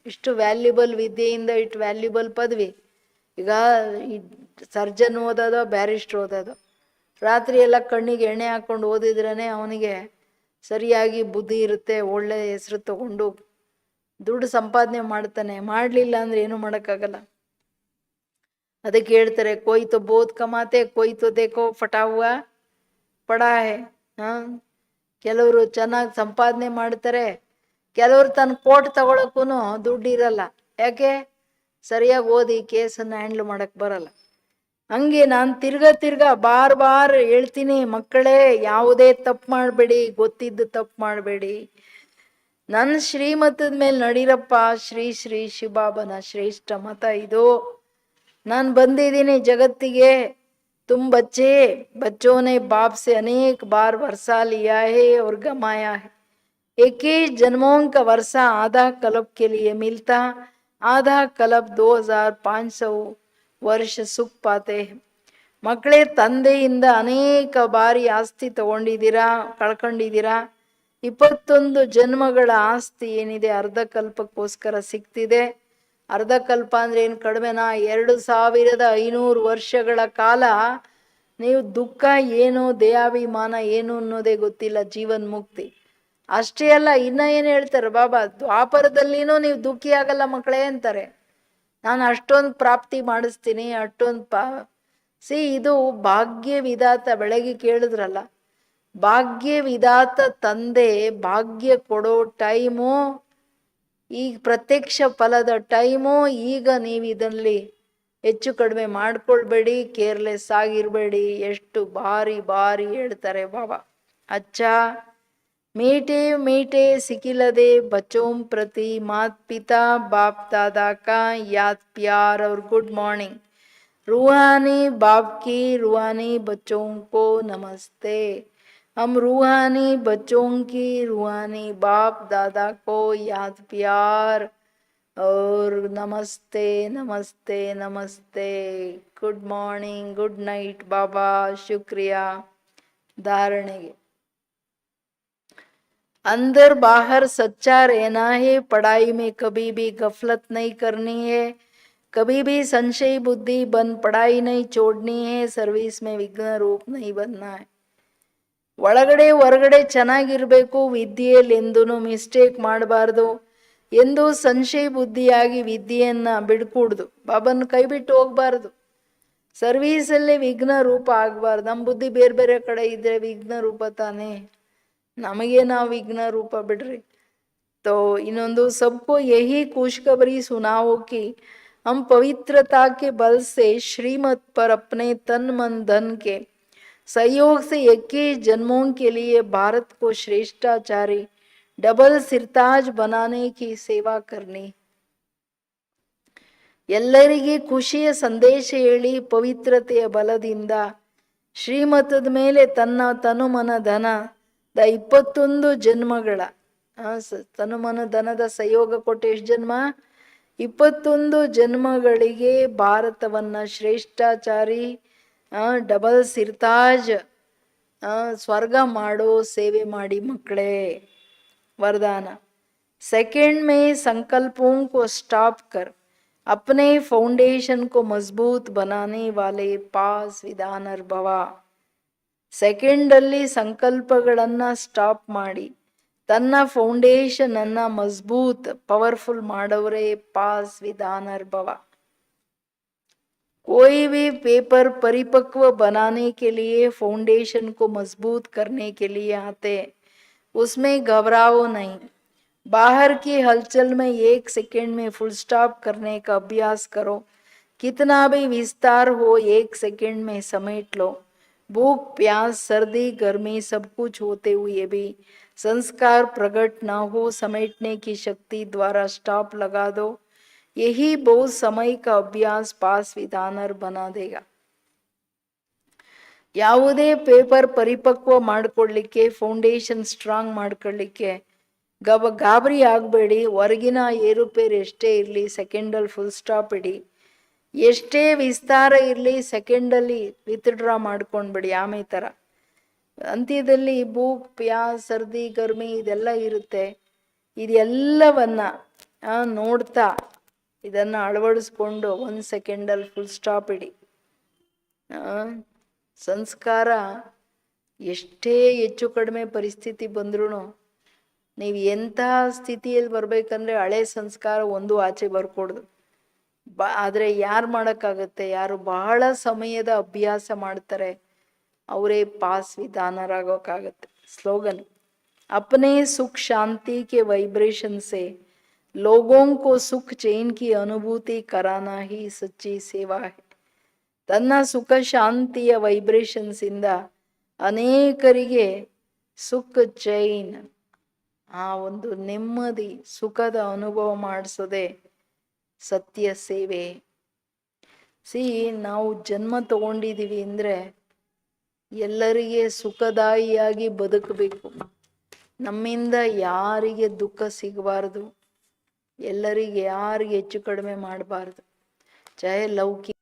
ಇಷ್ಟು ವ್ಯಾಲ್ಯೂಬಲ್ ವಿದ್ಯೆಯಿಂದ ಇಷ್ಟು ವ್ಯಾಲ್ಯೂಬಲ್ ಪದವಿ. ಈಗ ಈ ಸರ್ಜನ್ ಓದೋದು, ಬ್ಯಾರಿಸ್ಟ್ರ್ ಓದೋದು, ರಾತ್ರಿ ಎಲ್ಲ ಕಣ್ಣಿಗೆ ಎಣ್ಣೆ ಹಾಕ್ಕೊಂಡು ಓದಿದ್ರೇ ಅವನಿಗೆ ಸರಿಯಾಗಿ ಬುದ್ಧಿ ಇರುತ್ತೆ. ಒಳ್ಳೆ ಹೆಸರು ತಗೊಂಡು ದುಡ್ಡು ಸಂಪಾದನೆ ಮಾಡ್ತಾನೆ. ಮಾಡಲಿಲ್ಲ ಅಂದರೆ ಏನೂ ಮಾಡೋಕ್ಕಾಗಲ್ಲ. ಅದಕ್ಕೆ ಹೇಳ್ತಾರೆ, ಕೋಯ್ ತೋ ಬೋದ್ ಕಮಾತೆ, ಕೋಯ್ ತೋ ದೇಖೋ ಫಟಾ ಹುವಾ ಪಡಾ ಹೈ. ಕೆಲವರು ಚೆನ್ನಾಗಿ ಸಂಪಾದನೆ ಮಾಡ್ತಾರೆ, ಕೆಲವರು ತನ್ನ ಕೋಟ್ ತಗೊಳಕ್ಕೂ ದುಡ್ಡು ಇರಲ್ಲ. ಯಾಕೆ? ಸರಿಯಾಗಿ ಓದಿ ಕೇಸನ್ನು ಹ್ಯಾಂಡ್ಲ್ ಮಾಡಕ್ಕೆ ಬರಲ್ಲ. ಹಂಗೆ ನಾನು ತಿರ್ಗಾ ಬಾರ್ ಹೇಳ್ತೀನಿ, ಮಕ್ಕಳೇ ಯಾವುದೇ ತಪ್ಪು ಮಾಡಬೇಡಿ, ಗೊತ್ತಿದ್ದು ತಪ್ಪು ಮಾಡಬೇಡಿ. ನನ್ನ ಶ್ರೀಮತದ ಮೇಲೆ ನಡೀರಪ್ಪ. ಶ್ರೀ ಶ್ರೀ ಶಿವಬಾಬನ ಶ್ರೇಷ್ಠ ಮತ ಇದು. ನಾನು ಬಂದಿದ್ದೀನಿ ಜಗತ್ತಿಗೆ. तुम बच्चों ने बाप से अनेक बार वर्षा लिया है और गमाया है. 21 जन्मों का वर्षा आधा कल्प के लिए मिलता, आधा कल्प 2500 ವರ್ಷ ಸುಖ ಪಾತೆ. ಮಕ್ಕಳೇ, ತಂದೆಯಿಂದ ಅನೇಕ ಬಾರಿ ಆಸ್ತಿ ತಗೊಂಡಿದ್ದೀರಾ, ಕಳ್ಕೊಂಡಿದ್ದೀರಾ. 21 ಜನ್ಮಗಳ ಆಸ್ತಿ ಏನಿದೆ ಅರ್ಧ ಕಲ್ಪಕ್ಕೋಸ್ಕರ ಸಿಗ್ತಿದೆ. ಅರ್ಧ ಕಲ್ಪ ಅಂದರೆ ಏನು ಕಡಿಮೆನಾ? 2500 ವರ್ಷಗಳ ಕಾಲ ನೀವು ದುಃಖ ಏನು, ದೇಹಾಭಿಮಾನ ಏನು ಅನ್ನೋದೇ ಗೊತ್ತಿಲ್ಲ. ಜೀವನ್ ಮುಕ್ತಿ ಅಷ್ಟೇ ಅಲ್ಲ, ಇನ್ನ ಏನು ಹೇಳ್ತಾರೆ ಬಾಬಾ, ದ್ವಾಪರದಲ್ಲಿನೂ ನೀವು ದುಃಖಿ ಆಗಲ್ಲ ಮಕ್ಕಳೇ ಅಂತಾರೆ. ನಾನು ಅಷ್ಟೊಂದು ಪ್ರಾಪ್ತಿ ಮಾಡಿಸ್ತೀನಿ, ಅಷ್ಟೊಂದು ಇದು ಭಾಗ್ಯ ವಿಧಾತ. ಬೆಳಗ್ಗೆ ಕೇಳಿದ್ರಲ್ಲ, ಭಾಗ್ಯ ವಿಧಾತ ತಂದೆ ಭಾಗ್ಯ ಕೊಡೋ ಟೈಮು, ಈಗ ಪ್ರತ್ಯಕ್ಷ ಫಲದ ಟೈಮು. ಈಗ ನೀವು ಇದರಲ್ಲಿ ಹೆಚ್ಚು ಕಡಿಮೆ ಮಾಡ್ಕೊಳ್ಬೇಡಿ, ಕೇರ್ಲೆಸ್ ಆಗಿರಬೇಡಿ. ಎಷ್ಟು ಬಾರಿ ಹೇಳ್ತಾರೆ ಬಾಬಾ. ಅಚ್ಚಾ मीठे मीठे सिकिलदे बच्चों प्रति माता पिता बाप दादा का याद प्यार और गुड मॉर्निंग. रूहानी बाप की रूहानी बच्चों को नमस्ते. हम रूहानी बच्चों की रूहानी बाप दादा को याद प्यार और नमस्ते नमस्ते नमस्ते. गुड मॉर्निंग, गुड नाइट बाबा. शुक्रिया. धारणೆಗೆ अंदर बाहर सच्चा रहना है, पढ़ाई में कभी भी गफलत नहीं करनी है, कभी भी संशय बुद्धि बन पढ़ाई नहीं छोड़नी है, सर्विस में विघ्न रूप नहीं बनना है. ಒಳಗಡೆ ಹೊರಗಡೆ ಚೆನ್ನಾಗಿರ್ಬೇಕು, ವಿದ್ಯೆಯಲ್ಲಿ ಎಂದೂ ಮಿಸ್ಟೇಕ್ ಮಾಡಬಾರ್ದು, ಎಂದು ಸಂಶಯ ಬುದ್ಧಿಯಾಗಿ ವಿದ್ಯೆಯನ್ನ ಬಿಡ್ಕೂಡ್ದು, ಬಾಬನ್ ಕೈ ಬಿಟ್ಟು ಹೋಗ್ಬಾರ್ದು, ಸರ್ವೀಸಲ್ಲಿ ವಿಘ್ನ ರೂಪ ಆಗ್ಬಾರ್ದು. ನಮ್ಮ ಬುದ್ಧಿ ಬೇರೆ ಬೇರೆ ಕಡೆ ಇದ್ರೆ ವಿಘ್ನ ರೂಪ ತಾನೇ, ನಮಗೆ ನಾವು ವಿಘ್ನ ರೂಪ ಬಿಡ್ರಿ. तो ಇನ್ನೊಂದು सबको यही खुशखबरी सुनाओ कि हम पवित्रता के बल से श्रीमत पर अपने तन मन धन के सहयोग से 21 जन्मों के लिए भारत को श्रेष्ठाचारी डबल सिरताज बनाने की सेवा करनी. ಎಲ್ಲರಿಗೆ ಖುಷಿಯ ಸಂದೇಶ ಹೇಳಿ ಪವಿತ್ರತೆಯ ಬಲದಿಂದ ಶ್ರೀಮತದ ಮೇಲೆ ತನ್ನ ತನುಮನ ಧನ 21 ಜನ್ಮಗಳ ತನುಮನ ಧನದ ಸಹಯೋಗ ಕೊಟ್ಟು ಎಷ್ಟು ಜನ್ಮ? 21 ಜನ್ಮಗಳಿಗೆ ಭಾರತವನ್ನ ಶ್ರೇಷ್ಠಾಚಾರಿ ಡಬಲ್ ಸಿರ್ತಾಜ್ ಸ್ವರ್ಗ ಮಾಡೋ ಸೇವೆ ಮಾಡಿ ಮಕ್ಕಳೇ. वरदान. सेकंड में संकल्पों को स्टॉप कर अपने फाउंडेशन को मजबूत बनाने वाले पास विधानर भव. ಸೆಕೆಂಡ್ ಅಲ್ಲಿ ಸಂಕಲ್ಪಗಳನ್ನ ಸ್ಟಾಪ್ ಮಾಡಿ ತನ್ನ ಫೌಂಡೇಶನ್ ಅನ್ನ ಮಜಬೂತ್ ಪವರ್ಫುಲ್ ಮಾಡೋರೇ ಪಾಸ್ ವಿಧಾನರ್ ಭವ. कोई भी पेपर परिपक्व बनाने के लिए फाउंडेशन को मजबूत करने के लिए आते, उसमें घबराओ नहीं. बाहर की हलचल में 1 सेकेंड में फुल स्टॉप करने का अभ्यास करो. कितना भी विस्तार हो 1 सेकेंड में समेट लो. भूख प्यास सर्दी गर्मी सब कुछ होते हुए भी संस्कार प्रकट न हो, समेटने की शक्ति द्वारा स्टॉप लगा दो. यही बहुत समय का अभ्यास पास विधानर बना देगा. ಯಾವುದೇ ಪೇಪರ್ ಪರಿಪಕ್ವ ಮಾಡ್ಕೊಳ್ಳಿಕ್ಕೆ, ಫೌಂಡೇಶನ್ ಸ್ಟ್ರಾಂಗ್ ಮಾಡ್ಕೊಳ್ಳಿಕ್ಕೆ ಗಾಬರಿ ಆಗಬೇಡಿ. ಹೊರಗಿನ ಏರುಪೇರು ಎಷ್ಟೇ ಇರಲಿ ಸೆಕೆಂಡಲ್ಲಿ ಫುಲ್ ಸ್ಟಾಪ್ ಇಡಿ. ಎಷ್ಟೇ ವಿಸ್ತಾರ ಇರಲಿ ಸೆಕೆಂಡಲ್ಲಿ ವಿತ್ಡ್ರಾ ಮಾಡ್ಕೊಂಡ್ಬಿಡಿ. ಆಮೇಲೆ ಥರ ಅಂತ್ಯದಲ್ಲಿ ಭೂಕ್ ಪ್ಯಾಸ್ ಸರ್ದಿ ಗರ್ಮಿ ಇದೆಲ್ಲ ಇರುತ್ತೆ. ಇದೆಲ್ಲವನ್ನ ನೋಡ್ತಾ ಇದನ್ನು ಅಳವಡಿಸ್ಕೊಂಡು 1 ಸೆಕೆಂಡಲ್ಲಿ ಫುಲ್ ಸ್ಟಾಪ್ ಇಡಿ. ಸಂಸ್ಕಾರ ಎಷ್ಟೇ ಹೆಚ್ಚು ಕಡಿಮೆ ಪರಿಸ್ಥಿತಿ ಬಂದ್ರೂ ನೀವು ಎಂಥ ಸ್ಥಿತಿಯಲ್ಲಿ ಬರಬೇಕಂದ್ರೆ ಹಳೆ ಸಂಸ್ಕಾರ ಒಂದು ಆಚೆ ಬರ್ಕೊಡ್ದು. ಆದರೆ ಯಾರು ಮಾಡೋಕ್ಕಾಗತ್ತೆ? ಯಾರು ಬಹಳ ಸಮಯದ ಅಭ್ಯಾಸ ಮಾಡ್ತಾರೆ ಅವರೇ ಪಾಸ್ ವಿಧಾನರಾಗೋಕ್ಕಾಗತ್ತೆ. ಸ್ಲೋಗನ್. अपने सुख शांति के वाइब्रेशन से लोगों को सुख चैन की अनुभूति कराना ही सच्ची सेवा है. ತನ್ನ ಸುಖ ಶಾಂತಿಯ ವೈಬ್ರೇಷನ್ಸ್ ಇಂದ ಅನೇಕರಿಗೆ ಸುಖ ಚೈನ್, ಆ ಒಂದು ನೆಮ್ಮದಿ ಸುಖದ ಅನುಭವ ಮಾಡಿಸೋದೆ ಸತ್ಯ ಸೇವೆ. ನಾವು ಜನ್ಮ ತಗೊಂಡಿದ್ದೀವಿ ಅಂದರೆ ಎಲ್ಲರಿಗೆ ಸುಖದಾಯಿಯಾಗಿ ಬದುಕಬೇಕು. ನಮ್ಮಿಂದ ಯಾರಿಗೆ ದುಃಖ ಸಿಗಬಾರ್ದು, ಎಲ್ಲರಿಗೆ ಯಾರಿಗೆ ಹೆಚ್ಚು ಕಡಿಮೆ ಮಾಡಬಾರ್ದು. ಚಾಹೆ ಲೌಕಿಕ